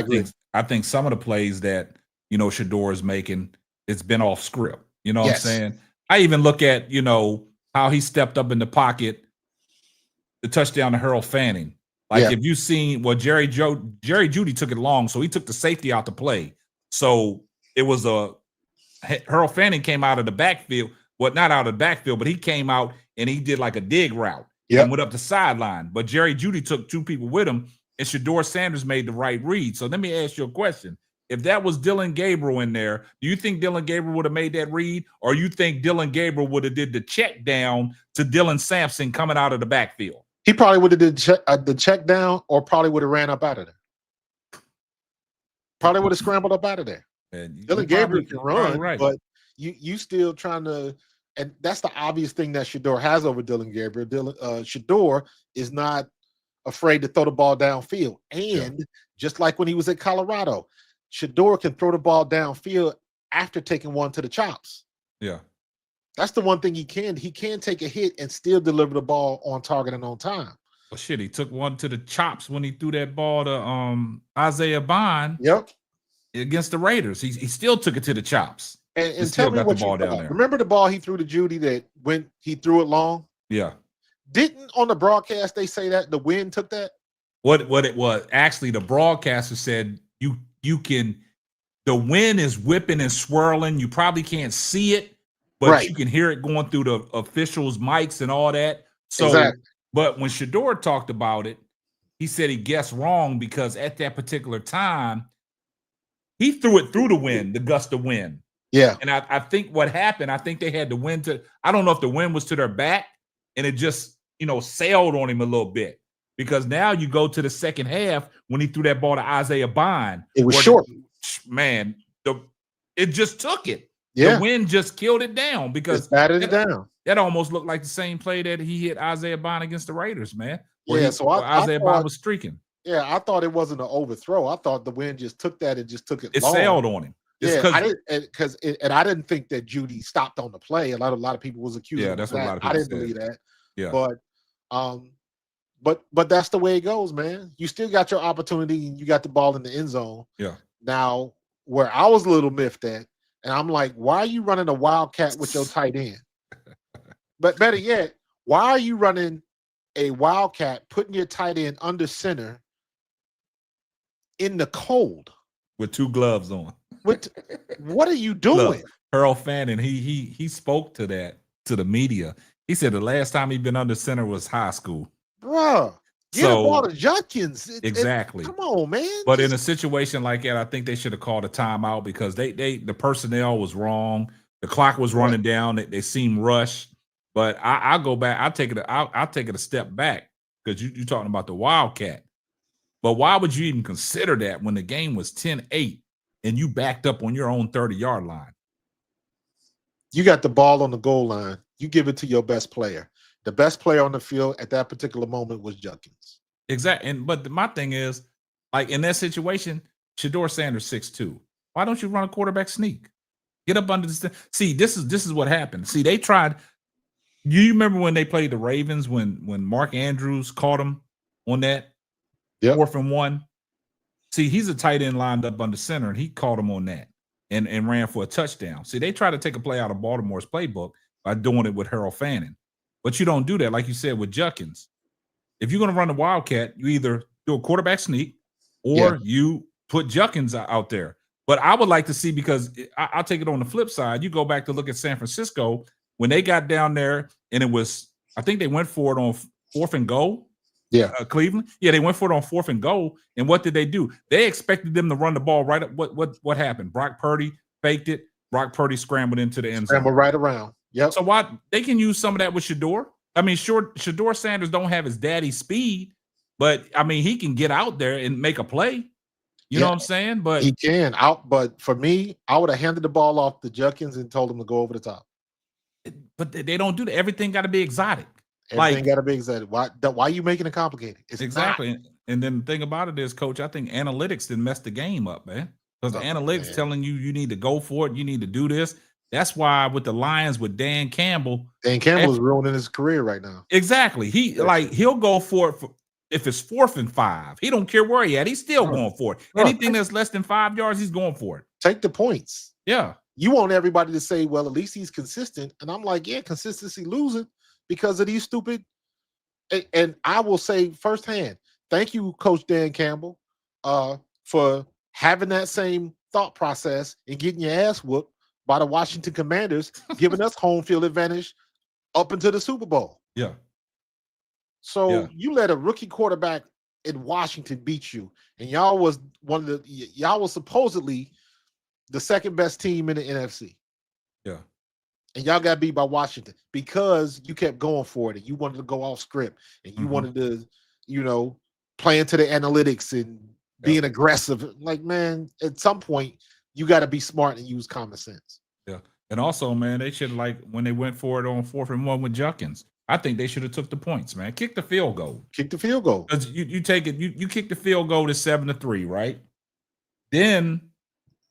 I think some of the plays that Shedeur is making, it's been off script. You know what I'm saying? I even look at how he stepped up in the pocket, the touchdown to Harold Fanning. Like if you've seen Jerry Jeudy took it long, so he took the safety out to play. So it was Harold Fanning came out of the backfield. Well, not out of the backfield, but he came out and he did like a dig route. and went up the sideline. But Jerry Jeudy took 2 people with him, and Shedeur Sanders made the right read. So let me ask you a question. If that was Dylan Gabriel in there, do you think Dylan Gabriel would have made that read? Or you think Dylan Gabriel would have did the check down to Dylan Sampson coming out of the backfield? He probably would have did the check down, or probably would have ran up out of there. Probably would have scrambled up out of there. Dylan Gabriel can run, right. But you still trying to, and that's the obvious thing that Shedeur has over Dylan Gabriel. Shedeur is not afraid to throw the ball downfield. And just like when he was at Colorado, Shedeur can throw the ball downfield after taking one to the chops. Yeah. That's the one thing he can. He can take a hit and still deliver the ball on target and on time. Well, shit, he took one to the chops when he threw that ball to Isaiah Bond. Yep. Against the Raiders. He still took it to the chops. And tell me what you thought. Remember the ball he threw to Jeudy that when he threw it long? Yeah. Didn't on the broadcast they say that the wind took that? What it was, actually, the broadcaster said you can, the wind is whipping and swirling. You probably can't see it, but you can hear it going through the officials' mics and all that. So, but when Shedeur talked about it, he said he guessed wrong because at that particular time, he threw it through the wind, the gust of wind. Yeah. And I think what happened, I think they had the wind to, I don't know if the wind was to their back and it just, sailed on him a little bit. Because now you go to the second half when he threw that ball to Isaiah Bond. It was short. Man, it just took it. Yeah. The wind just killed it down because battered it down. That almost looked like the same play that he hit Isaiah Bond against the Raiders, man. So Isaiah Bond was streaking. Yeah, I thought it wasn't an overthrow. I thought the wind just took that and just took it. It sailed on him. I didn't think that Jeudy stopped on the play. A lot of people was accusing. Yeah, that's what a lot of people I didn't believe that. Yeah, but that's the way it goes, man. You still got your opportunity and you got the ball in the end zone. Yeah. Now, where I was a little miffed at, and I'm like, why are you running a wildcat with your tight end? But better yet, why are you running a wildcat, putting your tight end under center in the cold with 2 gloves on? What are you doing? Look, Earl Fannin, he spoke to the media. He said the last time he'd been under center was high school. Bruh, get a ball to Judkins. Exactly. Come on, man. But in a situation like that, I think they should have called a timeout because the personnel was wrong. The clock was running down. They seemed rushed. But I'll go back. I'll take it a step back because you're talking about the Wildcat. But why would you even consider that when the game was 10-8 and you backed up on your own 30-yard line? You got the ball on the goal line. You give it to your best player. The best player on the field at that particular moment was Judkins. Exactly. But my thing is, like in that situation, Shedeur Sanders 6'2". Why don't you run a quarterback sneak? Get up under the see. This is what happened. See, they tried. You remember when they played the Ravens when Mark Andrews caught him on that 4th and 1? See, he's a tight end lined up under center, and he caught him on that and ran for a touchdown. See, they tried to take a play out of Baltimore's playbook by doing it with Harold Fannin. But you don't do that, like you said, with Judkins. If you're going to run the Wildcat, you either do a quarterback sneak or you put Judkins out there. But I would like to see, because I'll take it on the flip side. You go back to look at San Francisco when they got down there, and it was, I think they went for it on 4th and goal. Yeah, Cleveland. Yeah, they went for it on 4th and goal. And what did they do? They expected them to run the ball right up. What happened? Brock Purdy faked it. Brock Purdy scrambled into the end zone. Scrambled right around. Yep. So what? They can use some of that with Shedeur. I mean, sure, Shedeur Sanders don't have his daddy's speed, but I mean, he can get out there and make a play. You know what I'm saying? But he can out. But for me, I would have handed the ball off to Judkins and told him to go over the top. But they don't do that. Everything got to be exotic. Everything got to be exotic. Why are you making it complicated? It's exactly. not. And then the thing about it is, Coach, I think analytics didn't mess the game up, man. Because the analytics telling you need to go for it, you need to do this. That's why with the Lions with Dan Campbell is ruining his career right now. Exactly. He'll go for it if it's 4th and 5. He don't care where he at. He's still going for it. Anything that's less than 5 yards, he's going for it. Take the points. Yeah. You want everybody to say, well, at least he's consistent. And I'm like, yeah, consistency losing because of these stupid. And I will say firsthand, thank you, Coach Dan Campbell, for having that same thought process and getting your ass whooped by the Washington Commanders, giving us home field advantage up into the Super Bowl. Yeah. So you let a rookie quarterback in Washington beat you, and y'all was supposedly the second best team in the NFC. Yeah. And y'all got beat by Washington because you kept going for it and you wanted to go off script and you wanted to, play into the analytics and being aggressive. Like, man, at some point you got to be smart and use common sense. Yeah. And also, man, they should, like, when they went for it on 4th and 1 with Junkins, I think they should have took the points, man. Kick the field goal. Kick the field goal. Because you take it, you kick the field goal to 7-3, right? Then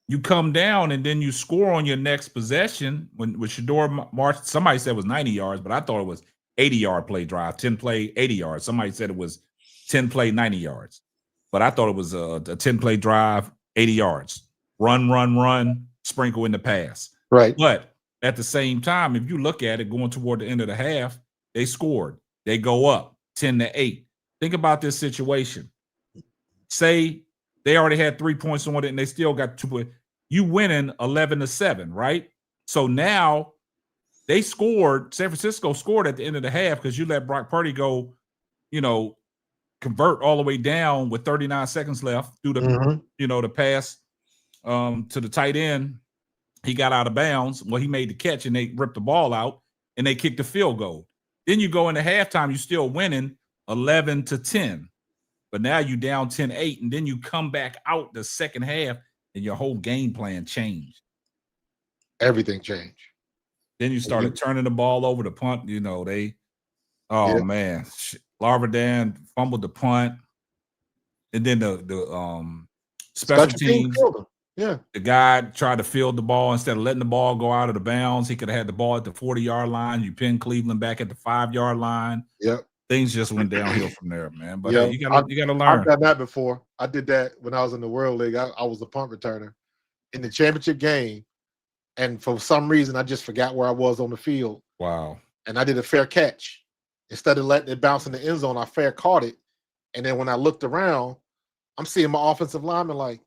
you come down and then you score on your next possession with Shedeur marched. Somebody said it was 90 yards, but I thought it was 80-yard play drive, 10 play, 80 yards. Somebody said it was 10 play, 90 yards. But I thought it was a 10 play drive, 80 yards. Run, sprinkle in the pass. Right. But at the same time, if you look at it going toward the end of the half, they scored. They go up 10-8. Think about this situation. Say they already had 3 points on it and they still got 2 points. You winning 11-7, right? So now they scored. San Francisco scored at the end of the half because you let Brock Purdy go, convert all the way down with 39 seconds left through the, the pass to the tight end. He got out of bounds. Well, he made the catch and they ripped the ball out and they kicked the field goal. Then you go into halftime, you're still winning 11-10. But now you down 10-8, and then you come back out the second half, and your whole game plan changed. Everything changed. Then you started turning the ball over to punt. Man, Larvadan fumbled the punt, and then the special teams. Yeah, the guy tried to field the ball instead of letting the ball go out of the bounds. He could have had the ball at the 40-yard line. You pinned Cleveland back at the 5-yard line. Yep. Things just went downhill from there, man. But yeah, you gotta learn. I've done that before. I did that when I was in the World League. I was a punt returner in the championship game, and for some reason I just forgot where I was on the field. Wow. And I did a fair catch. Instead of letting it bounce in the end zone, I fair caught it. And then when I looked around, I'm seeing my offensive lineman like,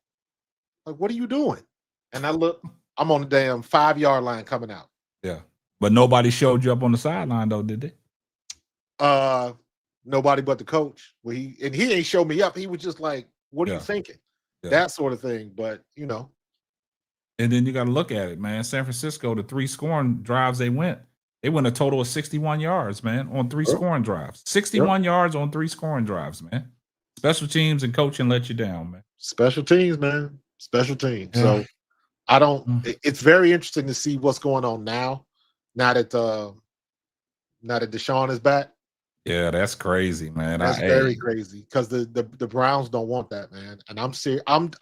what are you doing? And I look, I'm on the damn 5-yard line coming out. Yeah. But nobody showed you up on the sideline though, did they? Nobody but the coach. Well, he ain't show me up. He was just like, what are you thinking? Yeah. That sort of thing. But And then you got to look at it, man. San Francisco, the 3 scoring drives they went a total of 61 yards, man, on 3 scoring drives. 61 yards on 3 scoring drives, man. Special teams and coaching let you down, man. Special teams, man. Special teams. Yeah. So it's very interesting to see what's going on now that Deshaun is back. Yeah, that's crazy, man. That's very crazy because the Browns don't want that, man. And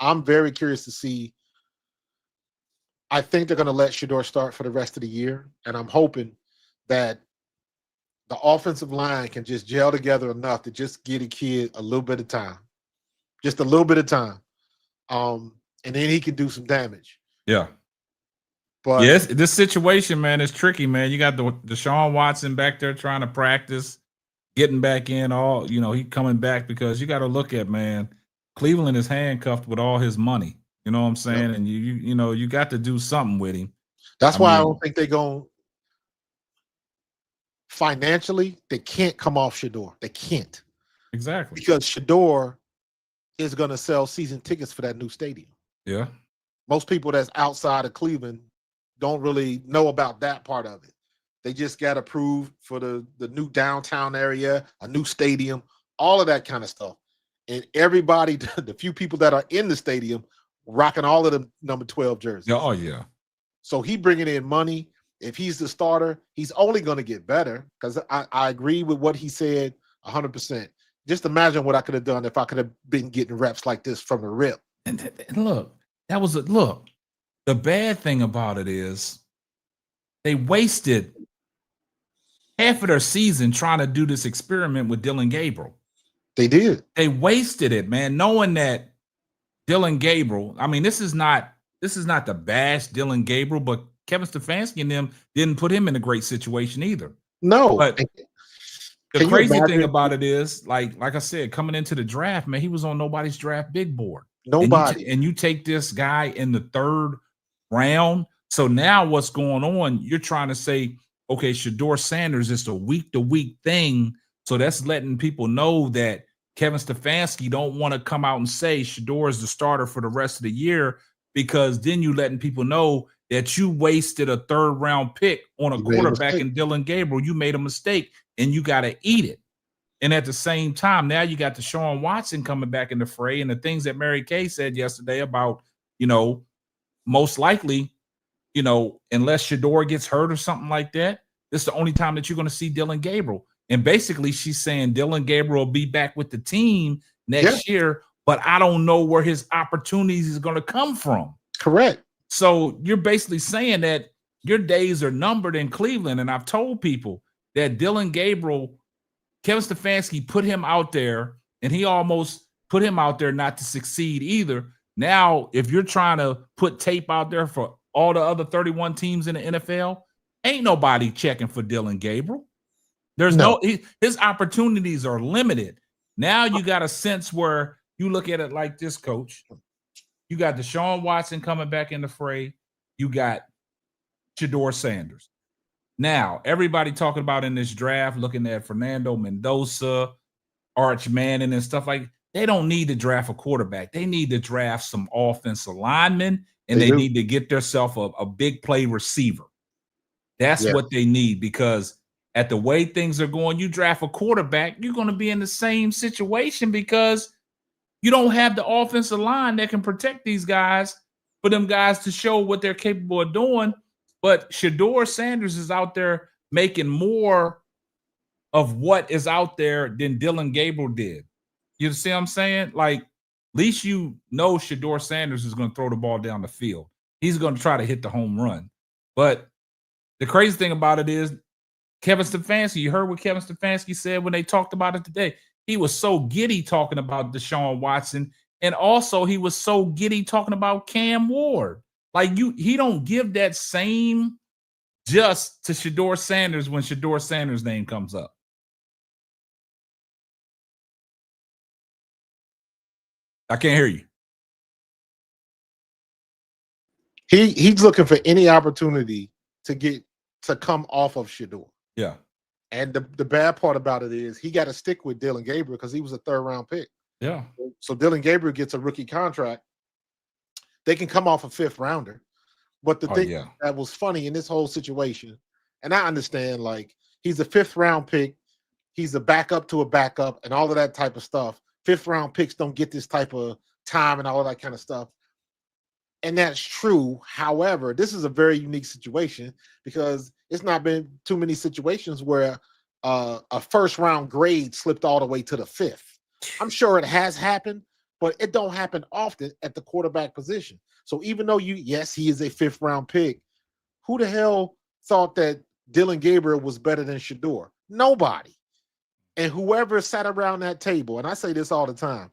I'm very curious to see. I think they're going to let Shedeur start for the rest of the year, and I'm hoping that the offensive line can just gel together enough to just get a kid a little bit of time, just a little bit of time, and then he can do some damage. Yeah. But yes, this situation, man, is tricky, man. You got the Deshaun Watson back there trying to practice, getting back in. He coming back because you got to look at, man, Cleveland is handcuffed with all his money. You know what I'm saying? Yep. And you got to do something with him. That's why I don't think they're going financially. They can't come off Shedeur. They can't. Exactly. Because Shedeur is going to sell season tickets for that new stadium. Yeah. Most people that's outside of Cleveland don't really know about that part of it. They just got approved for the new downtown area, a new stadium, all of that kind of stuff. And everybody, the few people that are in the stadium, rocking all of the number 12 jerseys. Oh, yeah. So he bringing in money. If he's the starter, he's only going to get better because I agree with what he said 100%. Just imagine what I could have done if I could have been getting reps like this from the rip. And look, the bad thing about it is they wasted half of their season trying to do this experiment with Dylan Gabriel. They did. They wasted it, man, knowing that Dylan Gabriel, I mean, this is not the bash Dylan Gabriel, but Kevin Stefanski and them didn't put him in a great situation either. No. But the crazy thing about it is, like I said, coming into the draft, man, he was on nobody's draft big board. Nobody. And you take this guy in the 3rd round. So now what's going on? You're trying to say, okay, Shedeur Sanders is a week-to-week thing So that's letting people know that Kevin Stefanski don't want to come out and say Shedeur is the starter for the rest of the year, because then you letting people know that you wasted a 3rd round pick on a quarterback in Dylan Gabriel. You made a mistake and you got to eat it. And at the same time, now you got Deshaun Watson coming back in the fray, and the things that Mary Kay said yesterday about, most likely, unless Shedeur gets hurt or something like that, this is the only time that you're going to see Dylan Gabriel. And basically she's saying Dylan Gabriel will be back with the team next year, but I don't know where his opportunities is going to come from. Correct. So you're basically saying that your days are numbered in Cleveland. And I've told people that Dylan Gabriel, Kevin Stefanski put him out there, and he almost put him out there not to succeed either. Now, if you're trying to put tape out there for all the other 31 teams in the NFL, ain't nobody checking for Dylan Gabriel. There's his opportunities are limited. Now you got a sense where you look at it like this, Coach. You got Deshaun Watson coming back in the fray. You got Shedeur Sanders. Now, everybody talking about in this draft, looking at Fernando Mendoza, Arch Manning, and stuff like that. They don't need to draft a quarterback. They need to draft some offensive linemen, and they need to get themselves a big play receiver. That's what they need, because at the way things are going, you draft a quarterback, you're going to be in the same situation because you don't have the offensive line that can protect these guys for them guys to show what they're capable of doing. But Shedeur Sanders is out there making more of what is out there than Dylan Gabriel did. You see what I'm saying? Like, at least Shedeur Sanders is going to throw the ball down the field. He's going to try to hit the home run. But the crazy thing about it is Kevin Stefanski, you heard what Kevin Stefanski said when they talked about it today. He was so giddy talking about Deshaun Watson, and also he was so giddy talking about Cam Ward. Like, he don't give that same just to Shedeur Sanders when Shedeur Sanders' name comes up. I can't hear you. He's looking for any opportunity to come off of Shedeur. Yeah. And the bad part about it is he got to stick with Dylan Gabriel because he was a 3rd round pick. Yeah. So Dylan Gabriel gets a rookie contract. They can come off a 5th rounder. But the thing that was funny in this whole situation, and I understand, like, he's a 5th round pick. He's a backup to a backup and all of that type of stuff. 5th round picks don't get this type of time and all of that kind of stuff. And that's true. However, this is a very unique situation because it's not been too many situations where a 1st round grade slipped all the way to the 5th. I'm sure it has happened, but it don't happen often at the quarterback position. So even though he is a 5th round pick, who the hell thought that Dylan Gabriel was better than Shedeur? Nobody. And whoever sat around that table, and I say this all the time,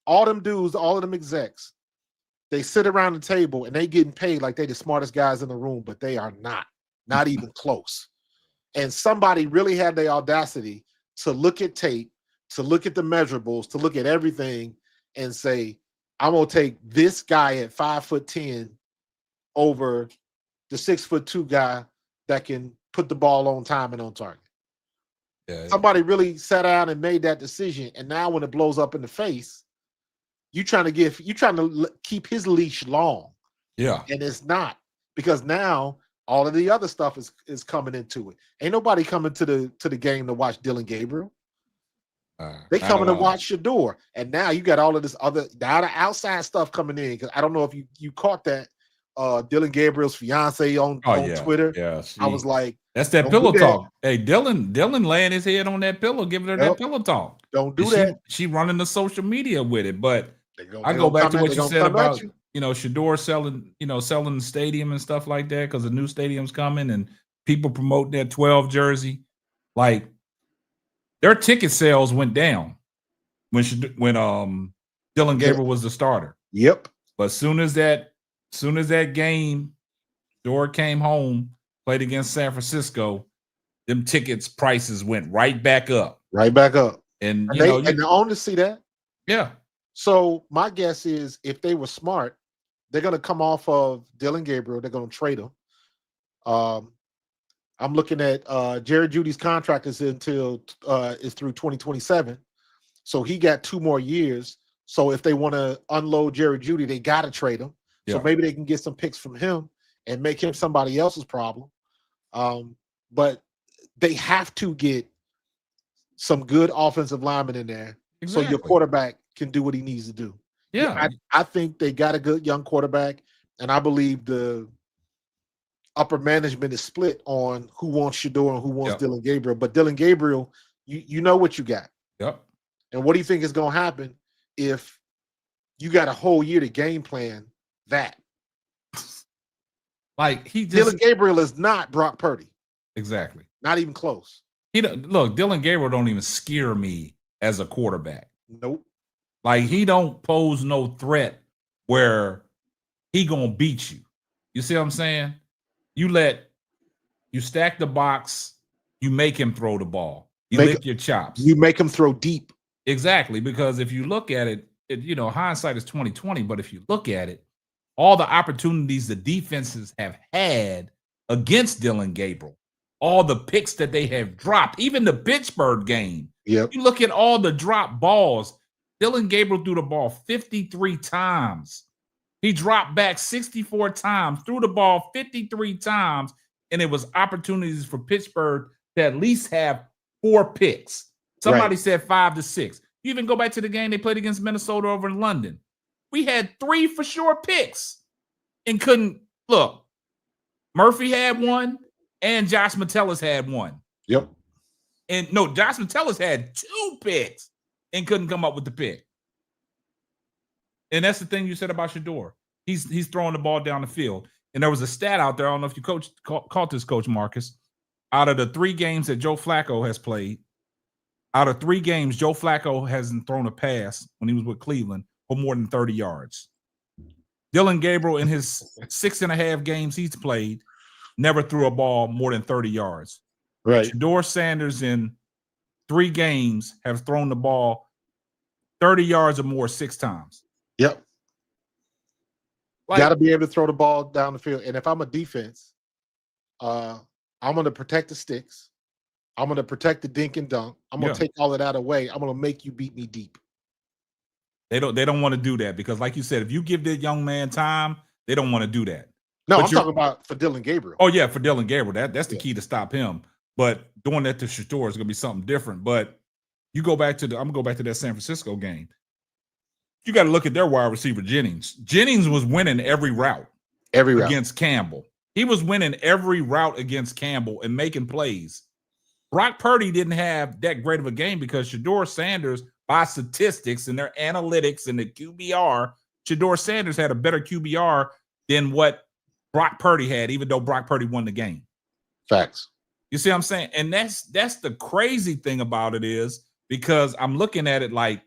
all them dudes, all of them execs, they sit around the table and they getting paid like they the smartest guys in the room, but they are not even close. And somebody really had the audacity to look at tape, to look at the measurables, to look at everything and say, I'm going to take this guy at 5'10" over the 6'2" guy that can put the ball on time and on target. Yeah. Somebody really sat down and made that decision. And now when it blows up in the face, you're trying to keep his leash long. Yeah. And it's not, because now all of the other stuff is coming into it. Ain't nobody coming to the game to watch Dylan Gabriel. They coming to watch Shedeur. And now you got all of this other outside stuff coming in. Because I don't know if you caught that. Dylan Gabriel's fiance on Twitter. Yeah, I was like, that's that pillow talk. Hey, Dylan laying his head on that pillow, giving her that pillow talk. Don't do that. She running the social media with it. But I go back to what you said about Shedeur selling the stadium and stuff like that, because the new stadium's coming and people promoting that 12 jersey. Like, their ticket sales went down when Dylan Gabriel was the starter. Yep. But as soon as that game, Shedeur came home, played against San Francisco, them tickets prices went right back up. Right back up. And the owners see that. Yeah. So my guess is if they were smart, they're going to come off of Dylan Gabriel. They're going to trade him. I'm looking at Jerry Jeudy's contract is through 2027. So he got 2 more years. So if they want to unload Jerry Jeudy, they got to trade him. So Yeah. maybe they can get some picks from him and make him somebody else's problem. But they have to get some good offensive linemen in there so your quarterback can do what he needs to do. Yeah. I think they got a good young quarterback, and I believe the upper management is split on who wants Shedeur and who wants Dylan Gabriel. But Dylan Gabriel, you know what you got. Yep. And what do you think is going to happen if you got a whole year to game plan that? Like Dylan Gabriel is not Brock Purdy. Exactly. Not even close. Look, Dylan Gabriel don't even scare me as a quarterback. Nope. Like he don't pose no threat where he gonna beat you. You see what I'm saying? You stack the box, you make him throw the ball. You lick your chops. You make him throw deep. Exactly, because if you look at it, hindsight is 20/20, but if you look at it, all the opportunities the defenses have had against Dylan Gabriel, all the picks that they have dropped, even the Pittsburgh game. Yep. You look at all the drop balls. Dylan Gabriel threw the ball 53 times. He dropped back 64 times, threw the ball 53 times, and it was opportunities for Pittsburgh to at least have 4 picks. Somebody said 5 to 6. You even go back to the game they played against Minnesota over in London. We had 3 for sure picks and couldn't look. Murphy had 1 and Josh Metellus had 1. Yep. And no, Josh Metellus had 2 picks and couldn't come up with the pick. And that's the thing you said about Shedeur. He's throwing the ball down the field. And there was a stat out there. I don't know if you caught this, Coach Marcus. Out of the 3 games that Joe Flacco has played, out of 3 games, Joe Flacco hasn't thrown a pass when he was with Cleveland for more than 30 yards. Dylan Gabriel, in his 6.5 games he's played, never threw a ball more than 30 yards. Right. Shedeur Sanders in 3 games have thrown the ball 30 yards or more 6 times. Yep. Got to be able to throw the ball down the field. And if I'm a defense, I'm going to protect the sticks. I'm going to protect the dink and dunk. I'm going to take all of that away. I'm going to make you beat me deep. They don't want to do that because, like you said, if you give that young man time, they don't want to do that. No, I'm talking about for Dylan Gabriel. Oh, yeah, for Dylan Gabriel. That's the key to stop him. But doing that to Shedeur is going to be something different. But you go back to I'm going to go back to that San Francisco game. You got to look at their wide receiver, Jennings. Jennings was winning every route. Against Campbell. He was winning every route against Campbell and making plays. Brock Purdy didn't have that great of a game because Shedeur Sanders, by statistics and their analytics and the QBR, Shedeur Sanders had a better QBR than what Brock Purdy had, even though Brock Purdy won the game. Facts. You see what I'm saying? And that's the crazy thing about it is because I'm looking at it like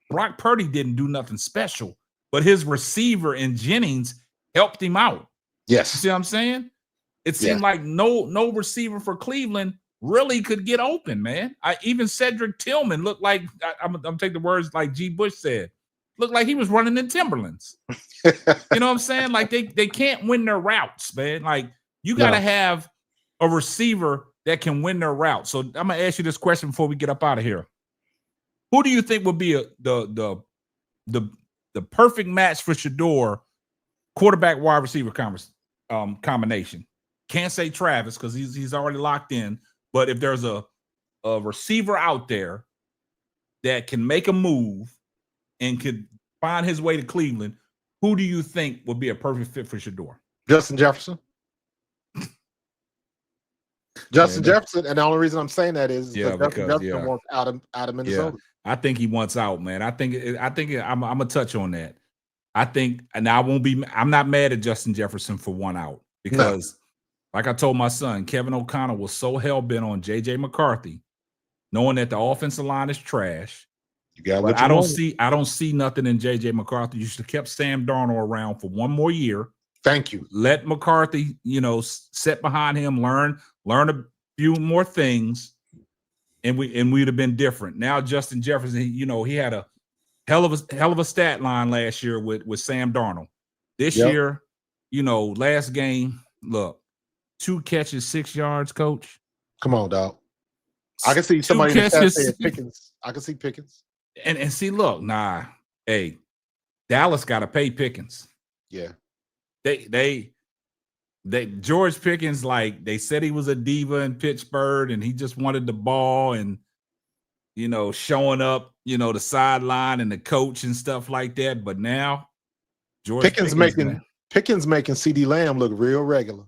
Brock Purdy didn't do nothing special, but his receiver in Jennings helped him out. Yes. You see what I'm saying? It seemed like no receiver for Cleveland really could get open, man. Even Cedric Tillman looked like, I'm taking the words like G. Bush said, looked like he was running in Timberlands. You know what I'm saying? Like they can't win their routes, man. Like you got to have a receiver that can win their routes. So I'm going to ask you this question before we get up out of here. Who do you think would be the perfect match for Shedeur, quarterback wide receiver combination? Can't say Travis because he's already locked in. But if there's a receiver out there that can make a move and could find his way to Cleveland, who do you think would be a perfect fit for Shedeur? Justin Jefferson. Justin Jefferson, and the only reason I'm saying that is because Jefferson wants out of Minnesota. Yeah. I think he wants out, man. I think I'm gonna touch on that. I think, and I'm not mad at Justin Jefferson for 1 out because, like I told my son, Kevin O'Connell was so hell bent on J.J. McCarthy, knowing that the offensive line is trash. I don't see nothing in J.J. McCarthy. You should have kept Sam Darnold around for 1 more year. Thank you. Let McCarthy, sit behind him, learn a few more things, and we'd have been different. Now Justin Jefferson, he had a hell of a stat line last year with Sam Darnold. This year, last game, look, 2 catches, 6 yards, coach. Come on, dog. I can see somebody in the chat saying Pickens. I can see Pickens. And see, look, hey, Dallas got to pay Pickens. Yeah. They George Pickens, like they said he was a diva in Pittsburgh and he just wanted the ball and showing up, the sideline and the coach and stuff like that. But now George Pickens making CeeDee Lamb look real regular.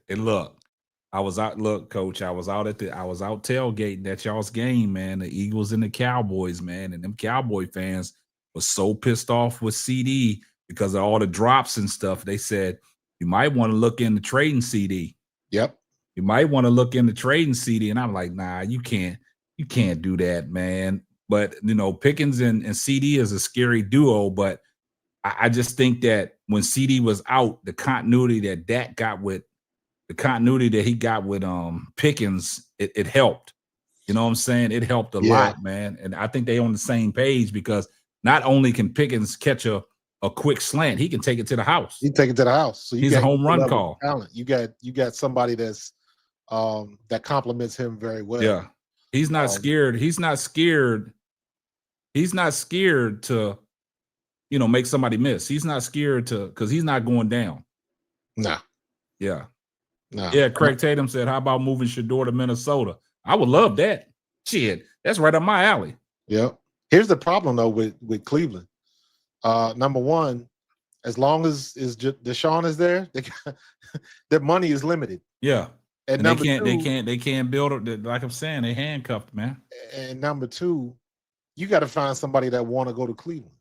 And look, coach, I was out tailgating at y'all's game, man. The Eagles and the Cowboys, man. And them Cowboy fans was so pissed off with CD because of all the drops and stuff. They said, you might want to look into trading CD. Yep. You might want to look into trading CD. And I'm like, nah, you can't do that, man. But, Pickens and CD is a scary duo. But I just think that when CD was out, the continuity that Dak got with Pickens, it helped. You know what I'm saying? It helped a lot, man. And I think they on the same page because not only can Pickens catch a quick slant, he can take it to the house. He can take it to the house. So he's a home run call. Talent. You got somebody that's that complements him very well. Yeah. He's not scared. He's not scared. He's not scared to, make somebody miss. He's not scared because he's not going down. Nah. Yeah. Nah. Yeah, Craig Tatum said, how about moving Shedeur to Minnesota? I would love that. Shit, that's right up my alley. Yeah. Here's the problem, though, with Cleveland. Number one, as long as Deshaun is there, their money is limited. Yeah. And they can't build it. Like I'm saying, they handcuffed, man. And number two, you got to find somebody that want to go to Cleveland.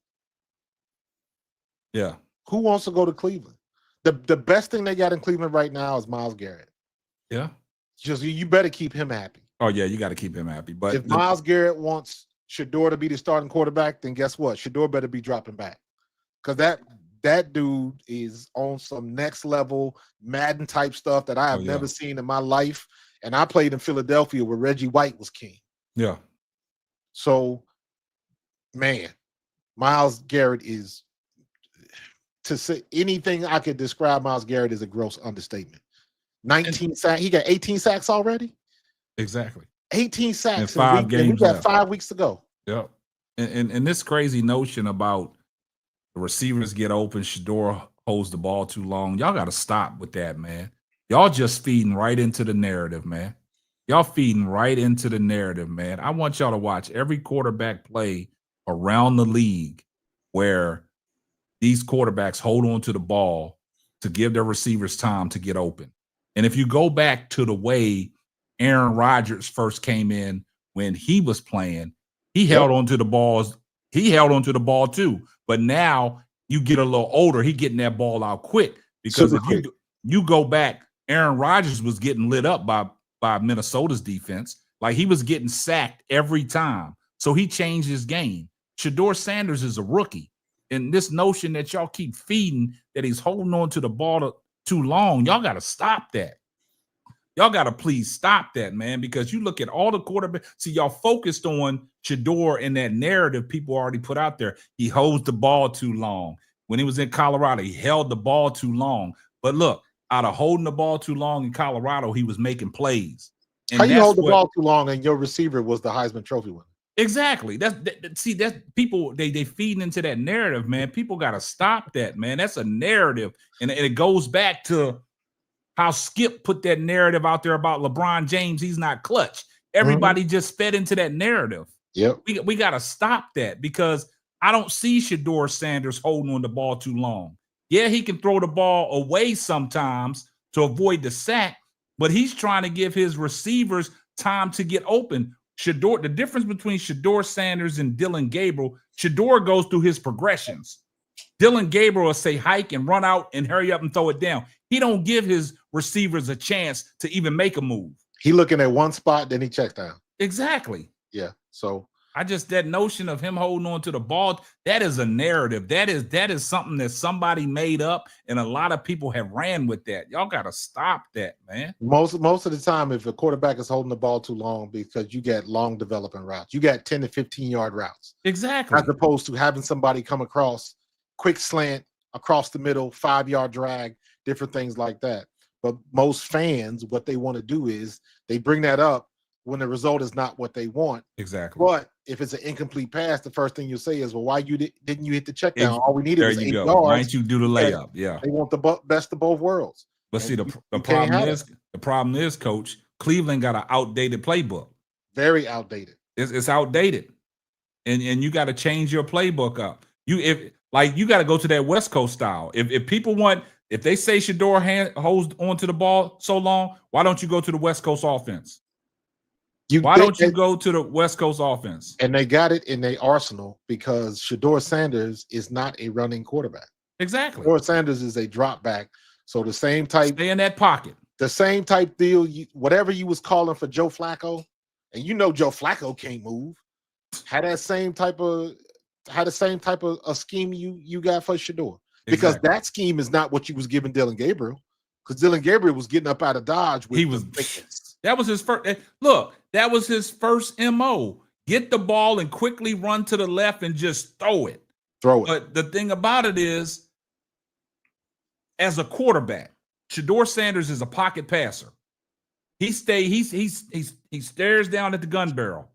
Yeah. Who wants to go to Cleveland? The best thing they got in Cleveland right now is Myles Garrett. Yeah. Just you better keep him happy. Oh yeah, you got to keep him happy. But if Myles Garrett wants Shedeur to be the starting quarterback, then guess what? Shedeur better be dropping back. Because that dude is on some next level Madden type stuff that I have never seen in my life. And I played in Philadelphia where Reggie White was king. Yeah. So, man, Myles Garrett is, to say anything I could describe Myles Garrett is a gross understatement. 19 sacks. He got 18 sacks already. Exactly. 18 sacks in 5 games. We got 5 weeks to go. Yep. And this crazy notion about the receivers get open, Shedeur holds the ball too long. Y'all got to stop with that, man. Y'all just feeding right into the narrative, man. Y'all feeding right into the narrative, man. I want y'all to watch every quarterback play around the league where these quarterbacks hold on to the ball to give their receivers time to get open. And if you go back to the way Aaron Rodgers first came in when he was playing, he held on to the balls. He held on to the ball too. But now you get a little older, he getting that ball out quick. Because if you go back, Aaron Rodgers was getting lit up by Minnesota's defense. Like he was getting sacked every time. So he changed his game. Shedeur Sanders is a rookie. And this notion that y'all keep feeding that he's holding on to the ball too long, y'all got to stop that. Y'all got to please stop that, man, because you look at all the quarterbacks. See, y'all focused on Shedeur and that narrative people already put out there. He holds the ball too long. When he was in Colorado, he held the ball too long. But look, out of holding the ball too long in Colorado, he was making plays. And how you hold the ball too long and your receiver was the Heisman Trophy winner? Exactly. That's people, they feeding into that narrative, man. People got to stop that, man. That's a narrative. And it goes back to how Skip put that narrative out there about LeBron James. He's not clutch. Everybody just fed into that narrative. Yep. We got to stop that because I don't see Shedeur Sanders holding on the ball too long. Yeah, he can throw the ball away sometimes to avoid the sack, but he's trying to give his receivers time to get open. The difference between Shedeur Sanders and Dylan Gabriel, Shedeur goes through his progressions. Dylan Gabriel will say hike and run out and hurry up and throw it down. He don't give his receivers a chance to even make a move. He looking at one spot, then he checks down. Exactly. Yeah. So that notion of him holding on to the ball, that is a narrative. That is something that somebody made up, and a lot of people have ran with that. Y'all got to stop that, man. Most of the time, if a quarterback is holding the ball too long, because you get long developing routes, you got 10 to 15-yard routes. Exactly. As opposed to having somebody come across, quick slant across the middle, 5-yard drag, different things like that. But most fans, what they want to do is they bring that up when the result is not what they want. Exactly. But if it's an incomplete pass, the first thing you say is, well, why didn't you hit the check down? If- All we needed there was you 8 go. yards. Why don't you do the layup? Yeah. They want the best of both worlds. But And see, the you can't have problem is, Coach, Cleveland got an outdated playbook. Very outdated. It's outdated, and you got to change your playbook up. You got to go to that West Coast style. If people want, if they say Shedeur holds onto the ball so long, why don't you go to the West Coast offense? Why don't you go to the West Coast offense? And they got it in their arsenal because Shedeur Sanders is not a running quarterback. Exactly. Shedeur Sanders is a drop back. So the same type. Stay in that pocket. The same type deal, whatever you was calling for Joe Flacco, and you know Joe Flacco can't move. Had the same type of a scheme you got for Shedeur. Because that scheme is not what you was giving Dylan Gabriel. Because Dylan Gabriel was getting up out of Dodge with that was his first look, that was his first MO. Get the ball and quickly run to the left and just throw it. But the thing about it is, as a quarterback, Shedeur Sanders is a pocket passer. He stares down at the gun barrel.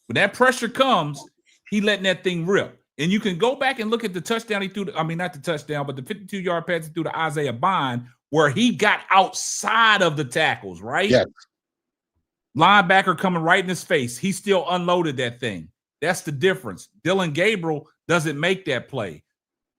When that pressure comes, he letting that thing rip. And you can go back and look at the touchdown he threw. Not the touchdown, but the 52-yard pass he threw to Isaiah Bond, where he got outside of the tackles, right? Yeah. Linebacker coming right in his face. He still unloaded that thing. That's the difference. Dylan Gabriel doesn't make that play.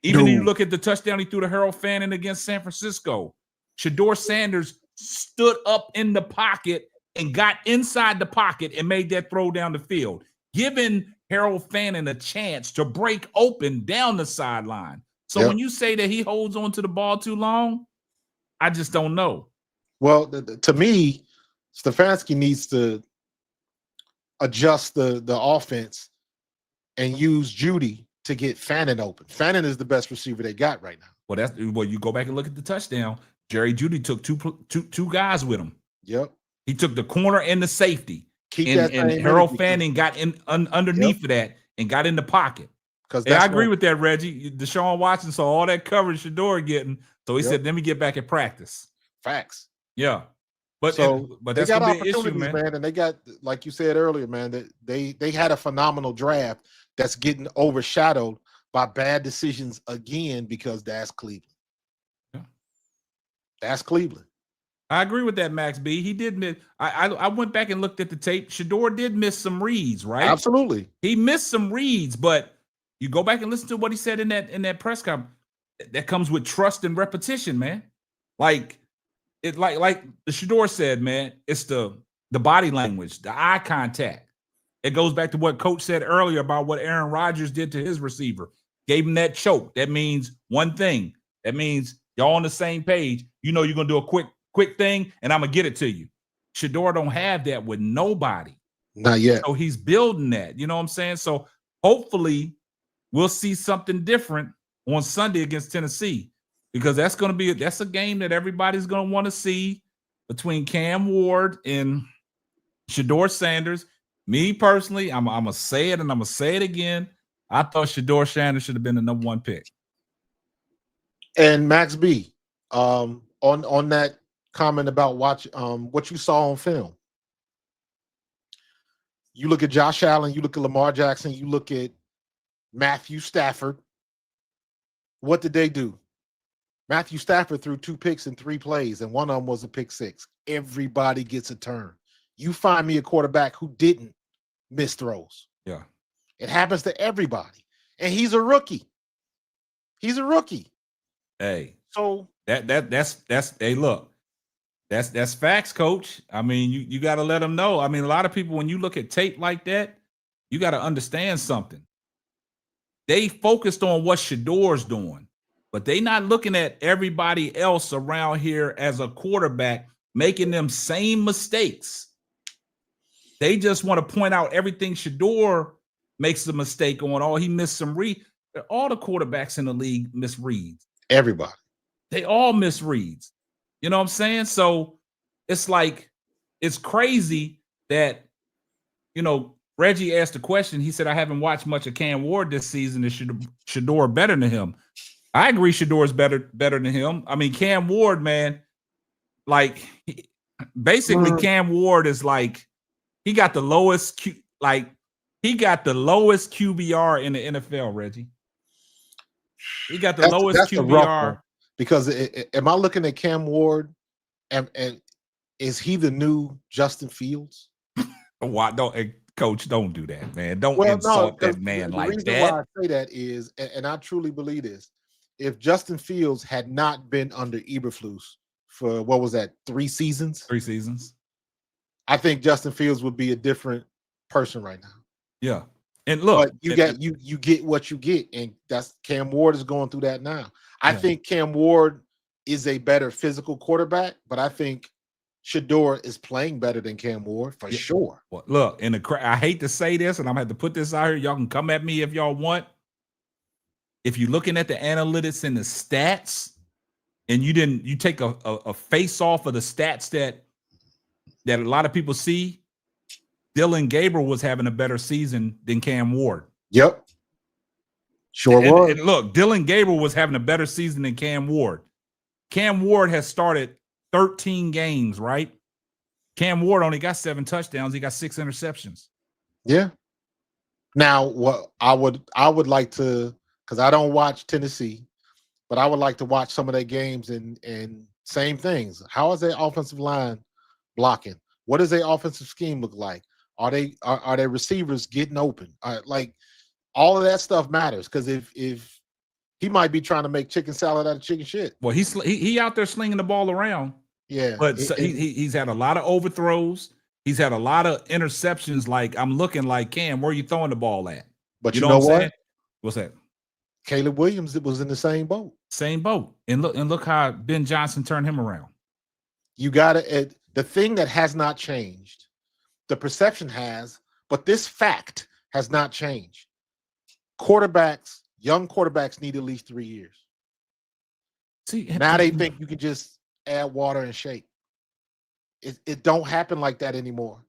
Even if you look at the touchdown he threw to Harold Fannin against San Francisco, Shedeur Sanders stood up in the pocket and got inside the pocket and made that throw down the field, giving Harold Fannin a chance to break open down the sideline. So when you say that he holds on to the ball too long, I just don't know. Well, to me, Stefanski needs to adjust the offense and use Jeudy to get Fannin open. Fannin is the best receiver they got right now. Well, you go back and look at the touchdown. Jerry Jeudy took two guys with him. Yep. He took the corner and the safety. And Harold Fannin got in underneath of that and got in the pocket. I agree with that, Reggie. Deshaun Watson saw all that coverage Shedeur getting, so he said, "Let me get back at practice." Facts. Yeah, but that's got gonna be an issue, opportunities, man. And they got, like you said earlier, man, that they had a phenomenal draft that's getting overshadowed by bad decisions again because that's Cleveland. Yeah. That's Cleveland. I agree with that, Max B. He did miss. I went back and looked at the tape. Shedeur did miss some reads, right? Absolutely. He missed some reads, but you go back and listen to what he said in that press conference. That comes with trust and repetition, man. Like the Shedeur said, man, it's the body language, the eye contact. It goes back to what Coach said earlier about what Aaron Rodgers did to his receiver. Gave him that choke. That means one thing. That means y'all on the same page. You know you're gonna do a quick thing, and I'm gonna get it to you. Shedeur don't have that with nobody. Not yet. So he's building that. You know what I'm saying? So hopefully we'll see something different on Sunday against Tennessee, because that's a game that everybody's gonna want to see between Cam Ward and Shedeur Sanders. Me personally, I'm gonna say it and I'm gonna say it again. I thought Shedeur Sanders should have been the number 1 pick. And Max B, on that comment about what you saw on film. You look at Josh Allen, you look at Lamar Jackson, you look at Matthew Stafford. What did they do? Matthew Stafford threw 2 picks in 3 plays, and one of them was a pick 6. Everybody gets a turn. You find me a quarterback who didn't miss throws. Yeah. It happens to everybody. And he's a rookie. He's a rookie. Hey. So that's hey, look. That's facts, Coach. I mean, you got to let them know. I mean, a lot of people, when you look at tape like that, you got to understand something. They focused on what Shedeur's doing, but they not looking at everybody else around here as a quarterback making them same mistakes. They just want to point out everything Shedeur makes a mistake on. Oh, he missed some reads. All the quarterbacks in the league miss reads. Everybody. They all miss reads. You know what I'm saying? So it's like, it's crazy that, Reggie asked a question. He said, I haven't watched much of Cam Ward this season. Is Shedeur better than him? I agree Shedeur is better than him. I mean, Cam Ward, man, like basically Cam Ward is like he got the lowest he got the lowest QBR in the NFL, Reggie. He got the lowest that's QBR. The rough one, because am I looking at Cam Ward and is he the new Justin Fields? Why don't Coach, don't do that, man. Don't insult that man like that. The reason why I say that is, and I truly believe this, if Justin Fields had not been under Eberflus for what was that, 3 seasons? 3 seasons. I think Justin Fields would be a different person right now. Yeah. And look, but you get what you get, and that's Cam Ward is going through that now. I think Cam Ward is a better physical quarterback, but I think Shedeur is playing better than Cam Ward for sure. Well, look, in the I hate to say this, and I'm gonna have to put this out here. Y'all can come at me if y'all want. If you're looking at the analytics and the stats, and you take a face off of the stats that a lot of people see, Dylan Gabriel was having a better season than Cam Ward. Yep. Sure was. And look, Dylan Gabriel was having a better season than Cam Ward. Cam Ward has started 13 games, right? Cam Ward only got 7 touchdowns. He got 6 interceptions. Yeah. Now, what I would like to, because I don't watch Tennessee, but I would like to watch some of their games and same things. How is their offensive line blocking? What does their offensive scheme look like? Are their receivers getting open? Like all of that stuff matters, because if he might be trying to make chicken salad out of chicken shit. Well, he out there slinging the ball around. Yeah, but he's had a lot of overthrows. He's had a lot of interceptions. Like I'm looking like, Cam, where are you throwing the ball at? But you know what? What's that? Caleb Williams was in the same boat. Same boat. And look how Ben Johnson turned him around. You gotta the thing that has not changed. The perception has, but this fact has not changed. Young quarterbacks need at least 3 years. See, now they think you can just add water and shake. It don't happen like that anymore.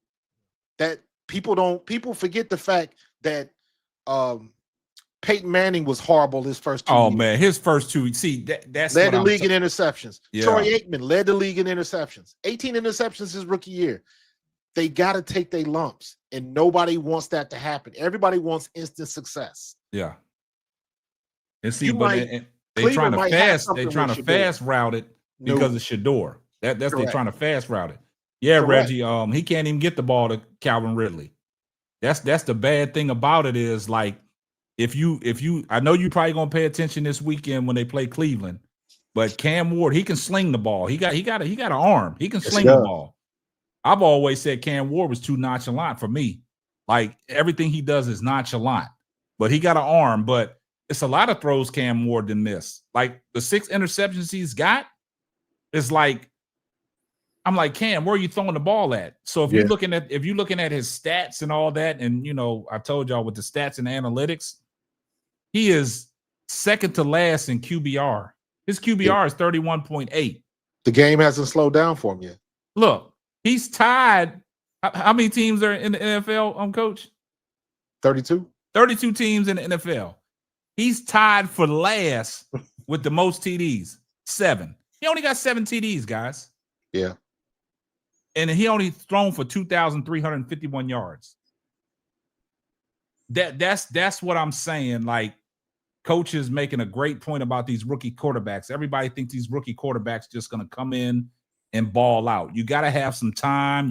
That people forget the fact that Peyton Manning was horrible his first 2 years. Oh man, his first 2 weeks. See, that's led the league in interceptions. Yeah. Troy Aikman led the league in interceptions. 18 interceptions his rookie year. They got to take their lumps, and nobody wants that to happen. Everybody wants instant success. Yeah. And see, they're trying to fast route it because of Shedeur. That's they're trying to fast route it. Yeah, Correct. Reggie. He can't even get the ball to Calvin Ridley. That's the bad thing about it is, like, if you I know you probably gonna pay attention this weekend when they play Cleveland, but Cam Ward, he can sling the ball. He got an arm. He can sling the ball. I've always said Cam Ward was too nonchalant for me. Like everything he does is nonchalant, but he got an arm. But it's a lot of throws Cam Ward didn't miss. Like the 6 interceptions he's got, it's like, I'm like, Cam, where are you throwing the ball at? So if you're looking at his stats and all that, and I told y'all with the stats and analytics, he is second to last in QBR. His QBR is 31.8. The game hasn't slowed down for him yet. Look, he's tied. How many teams are in the NFL, Coach? 32. 32 teams in the NFL. He's tied for last with the most TDs, 7. He only got 7 TDs, guys. Yeah. And he only thrown for 2,351 yards. That's what I'm saying. Like, Coach is making a great point about these rookie quarterbacks. Everybody thinks these rookie quarterbacks just going to come in and ball out. You got to have some time.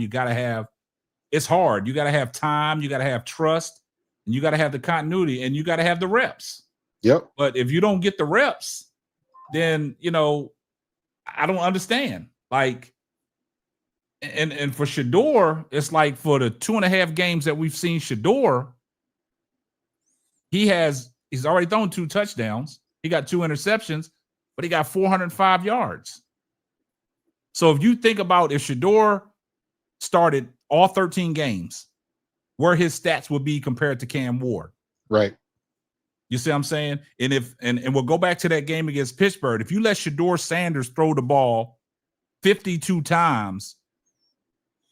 It's hard. You got to have time. You got to have trust. And you got to have the continuity. And you got to have the reps. Yep. But if you don't get the reps, then, I don't understand. Like, and for Shedeur, it's like for the 2.5 games that we've seen Shedeur, he's already thrown 2 touchdowns. He got 2 interceptions, but he got 405 yards. So if you think about if Shedeur started all 13 games, where his stats would be compared to Cam Ward. Right. You see what I'm saying? And we'll go back to that game against Pittsburgh. If you let Shedeur Sanders throw the ball 52 times,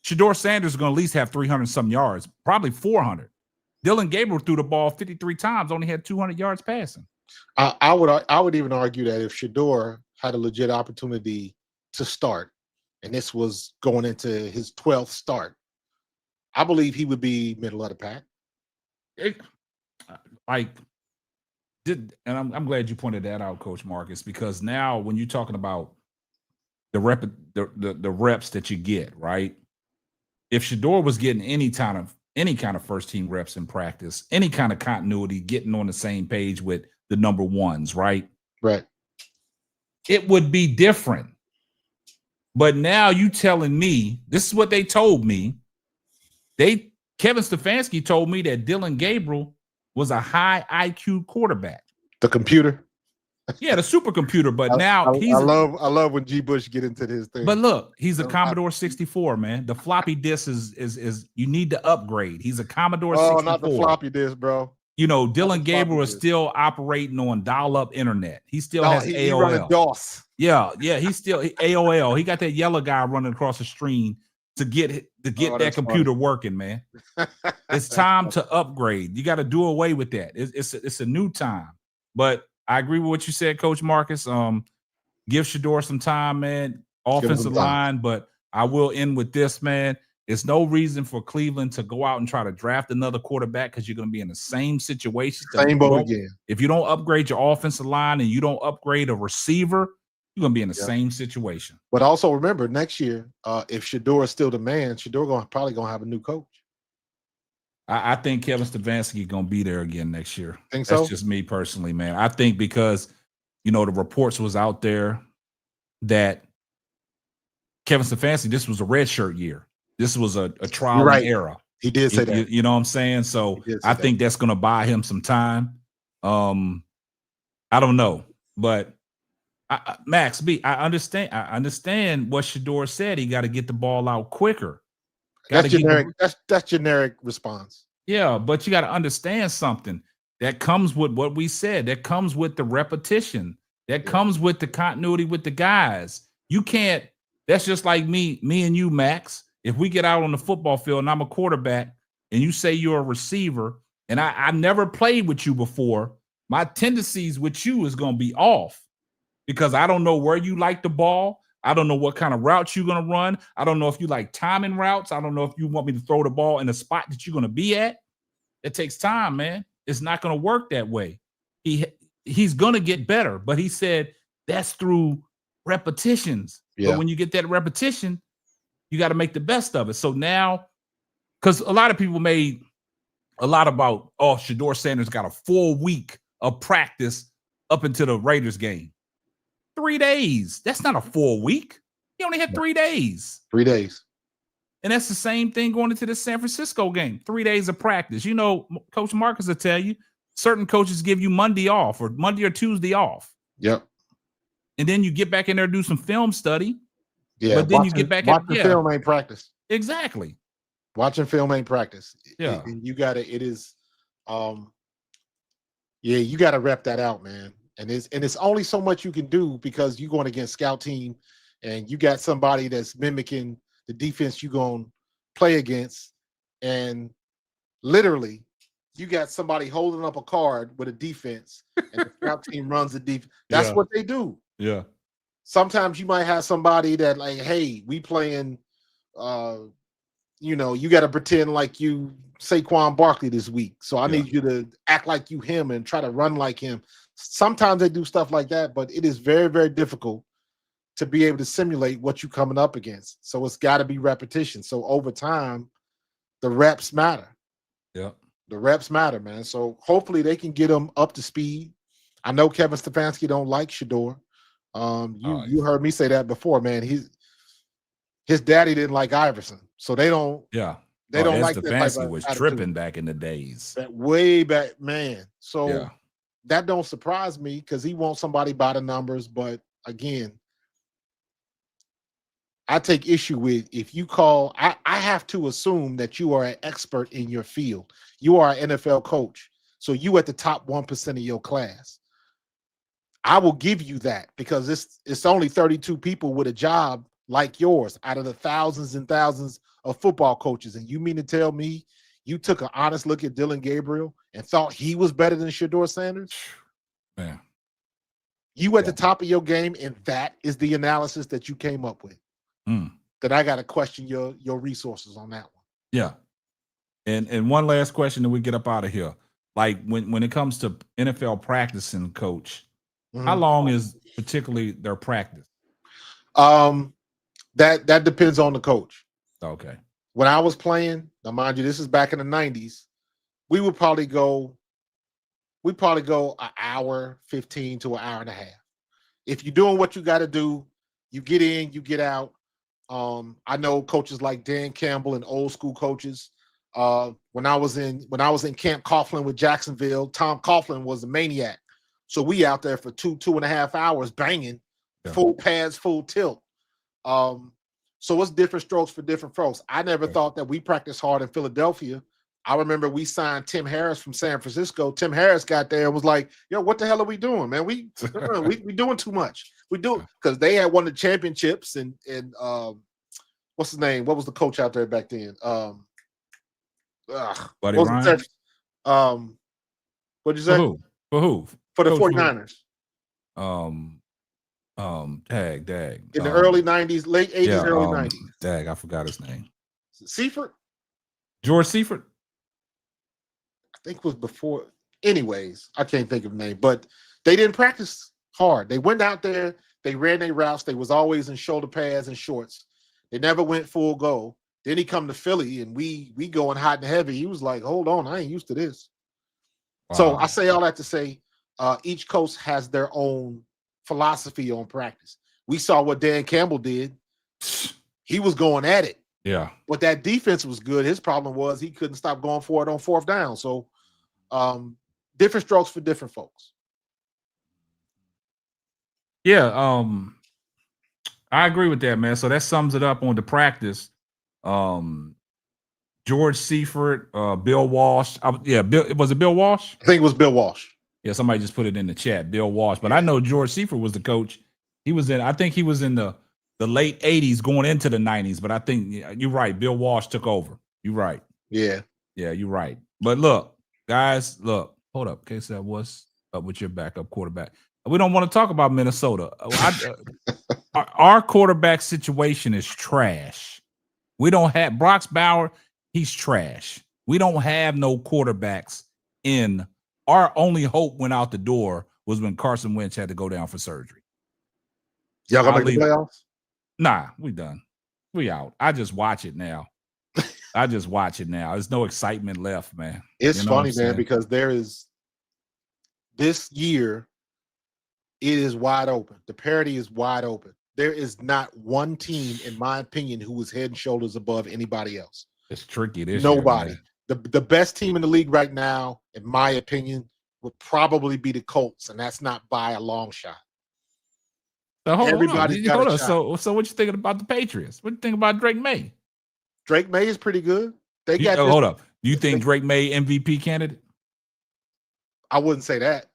Shedeur Sanders is going to at least have 300 some yards, probably 400. Dylan Gabriel threw the ball 53 times, only had 200 yards passing. I would even argue that if Shedeur had a legit opportunity to start and this was going into his 12th start, I believe he would be middle of the pack. And I'm glad you pointed that out, Coach Marcus, because now when you're talking about the reps that you get, right? If Shedeur was getting any kind of first team reps in practice, any kind of continuity, getting on the same page with the number ones, right? Right. It would be different. But now you telling me, this is what they told me. Kevin Stefanski told me that Dylan Gabriel was a high IQ quarterback. The computer. Yeah, the supercomputer. But I love when G. Bush get into this thing. But look, he's a Commodore 64, man. The floppy disk is you need to upgrade. He's a Commodore 64. Oh, not the floppy disk, bro. You know, Dylan Gabriel is still operating on dial-up internet. He still has AOL. He running DOS. Yeah, he's still AOL. He got that yellow guy running across the screen to get that computer working, man. It's time to upgrade. You got to do away with that. It's a new time. But I agree with what you said, Coach Marcus. Give Shedeur some time, man. Offensive line, but I will end with this, man. There's no reason for Cleveland to go out and try to draft another quarterback because you're going to be in the same situation. Same boat again. If you don't upgrade your offensive line and you don't upgrade a receiver, you're going to be in the same situation. But also remember, next year, if Shedeur is still the man, Shedeur probably going to have a new coach. I think Kevin Stefanski is going to be there again next year. Think so? That's just me personally, man. I think because, the reports was out there that Kevin Stefanski, this was a redshirt year. This was a trial and error. He did say that. You know what I'm saying? So I think that's going to buy him some time. I don't know. But Max B, I understand what Shedeur said. He got to get the ball out quicker. That's generic. That's generic response. Yeah, but you got to understand something that comes with what we said. That comes with the repetition. That comes with the continuity with the guys. You can't. That's just like me and you, Max. If we get out on the football field and I'm a quarterback, and you say you're a receiver, and I never played with you before, my tendencies with you is going to be off because I don't know where you like the ball. I don't know what kind of routes you're going to run. I don't know if you like timing routes. I don't know if you want me to throw the ball in the spot that you're going to be at. It takes time, man. It's not going to work that way. He's going to get better, but he said that's through repetitions. Yeah. But when you get that repetition, you got to make the best of it. So now, because a lot of people made a lot about, Shedeur Sanders got a full week of practice up until the Raiders game. 3 days. That's not a full week. He only had 3 days. 3 days. And that's the same thing going into the San Francisco game. 3 days of practice. Coach Marcus will tell you, certain coaches give you Monday off or Monday or Tuesday off. Yep. And then you get back in there, do some film study. Yeah. But then you get back watching film ain't practice. Exactly. Watching film ain't practice. Yeah. And you got to, you got to rep that out, man. And it's only so much you can do because you're going against scout team and you got somebody that's mimicking the defense you're going to play against. And literally, you got somebody holding up a card with a defense and the scout team runs the defense. That's what they do. Yeah. Sometimes you might have somebody that like, hey, we playing, you got to pretend like you Saquon Barkley this week. So I need you to act like you him and try to run like him. Sometimes they do stuff like that, but it is very, very difficult to be able to simulate what you're coming up against. So it's got to be repetition. So over time, the reps matter. Yeah. The reps matter, man. So hopefully they can get them up to speed. I know Kevin Stefanski don't like Shedeur. You heard me say that before, man. His daddy didn't like Iverson. So they don't. Yeah. They don't like that. Stefanski was tripping back in the days. That way back, man. So that don't surprise me because he wants somebody by the numbers. But again, I take issue with if you call. I have to assume that you are an expert in your field. You are an NFL coach, so you at the top 1% of your class. I will give you that because it's only 32 people with a job like yours out of the thousands and thousands of football coaches. And you mean to tell me you took an honest look at Dylan Gabriel and thought he was better than Shedeur Sanders? Man. You at the top of your game, and that is the analysis that you came up with. then I got to question your resources on that one. Yeah. And one last question that we get up out of here. Like when it comes to NFL practicing, coach, how long is particularly their practice? That depends on the coach. Okay. When I was playing, now mind you, this is back in the 90s, we would probably go an hour 15 to an hour and a half. If you're doing what you got to do, you get in, you get out. I know coaches like Dan Campbell and old school coaches. When I was in Camp Coughlin with Jacksonville, Tom Coughlin was a maniac. So we out there for 2.5 hours banging, full pads, full tilt. So it's different strokes for different folks. I never thought that we practiced hard in Philadelphia. I remember we signed Tim Harris from San Francisco. Tim Harris got there and was like, "Yo, what the hell are we doing, man? We doing too much. We do," because they had won the championships and what's his name? What was the coach out there back then? Buddy Ryan. What'd you say? For who? For the Coach 49ers. Dag. In the early 90s, late 80s, early 90s. Dag, I forgot his name. Seifert? George Seifert? I think was before. Anyways, I can't think of the name, but they didn't practice hard. They went out there, they ran their routes. They was always in shoulder pads and shorts. They never went full go. Then he come to Philly and we going hot and heavy. He was like, "Hold on, I ain't used to this." Wow. So I say all that to say, each coach has their own philosophy on practice. We saw what Dan Campbell did. He was going at it. Yeah. But that defense was good. His problem was he couldn't stop going for it on fourth down. So different strokes for different folks. Yeah, I agree with that, man. So that sums it up on the practice. George Seifert, Bill Walsh. Was it Bill Walsh? I think it was Bill Walsh. Yeah, somebody just put it in the chat, Bill Walsh. But I know George Seifert was the coach. I think he was in the late 80s going into the 90s. But I think you're right. Bill Walsh took over. You're right. Yeah. Yeah, you're right. But look, guys, hold up. Okay, so what's up with your backup quarterback? We don't want to talk about Minnesota. Our quarterback situation is trash. We don't have Brock Bauer. He's trash. We don't have no quarterbacks in. Our only hope went out the door was when Carson Wentz had to go down for surgery. Y'all gonna make the playoffs? Nah, we done. We out. I just watch it now. There's no excitement left, man. It's funny, man, because this year, it is wide open. The parity is wide open. There is not one team, in my opinion, who is head and shoulders above anybody else. It's tricky this Nobody. year, The best team in the league right now, in my opinion, would probably be the Colts, and that's not by a long shot. So hold on. Got So what you thinking about the Patriots? What you think about Drake May? Drake May is pretty good. Hold up. Do you think Drake May MVP candidate? I wouldn't say that.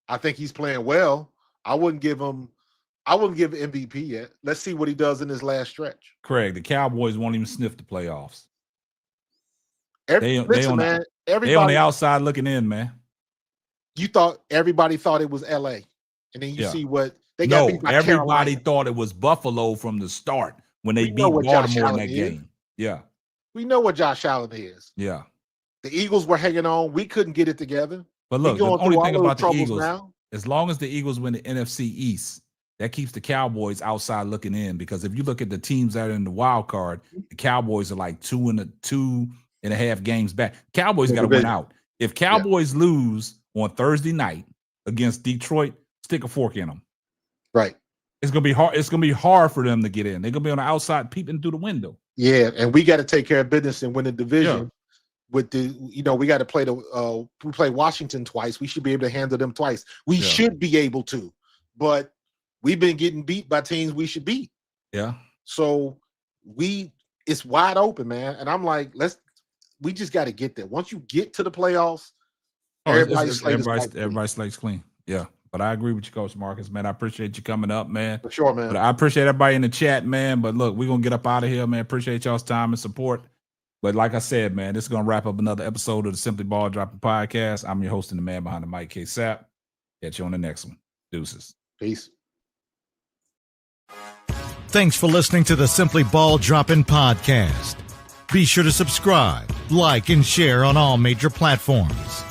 I think he's playing well. I wouldn't give MVP yet. Let's see what he does in his last stretch. Craig, the Cowboys won't even sniff the playoffs. They on the outside looking in, man. You thought everybody thought it was LA. And then you see what they got. No, everybody thought it was Buffalo from the start when they beat Baltimore in that game. Yeah. We know what Josh Allen is. Yeah. The Eagles were hanging on. We couldn't get it together. But look, the only thing about the Eagles, as long as the Eagles win the NFC East, that keeps the Cowboys outside looking in. Because if you look at the teams that are in the wild card, the Cowboys are like 2.5 games back. Cowboys got to win out. If Cowboys lose on Thursday night against Detroit, stick a fork in them. Right. It's gonna be hard. It's gonna be hard for them to get in. They're gonna be on the outside peeping through the window. Yeah, and we got to take care of business and win the division. Yeah. With we got to play we play Washington twice. We should be able to handle them twice. We should be able to, but we've been getting beat by teams we should beat. Yeah. So it's wide open, man. And I'm like, we just got to get there. Once you get to the playoffs, everybody's slate's clean. Yeah. But I agree with you, Coach Marcus, man. I appreciate you coming up, man. For sure, man. But I appreciate everybody in the chat, man. But look, we're going to get up out of here, man. Appreciate y'all's time and support. But like I said, man, this is going to wrap up another episode of the Simply Ball Dropping Podcast. I'm your host and the man behind the mic, K-Sap. Catch you on the next one. Deuces. Peace. Thanks for listening to the Simply Ball Droppin' podcast. Be sure to subscribe, like, and share on all major platforms.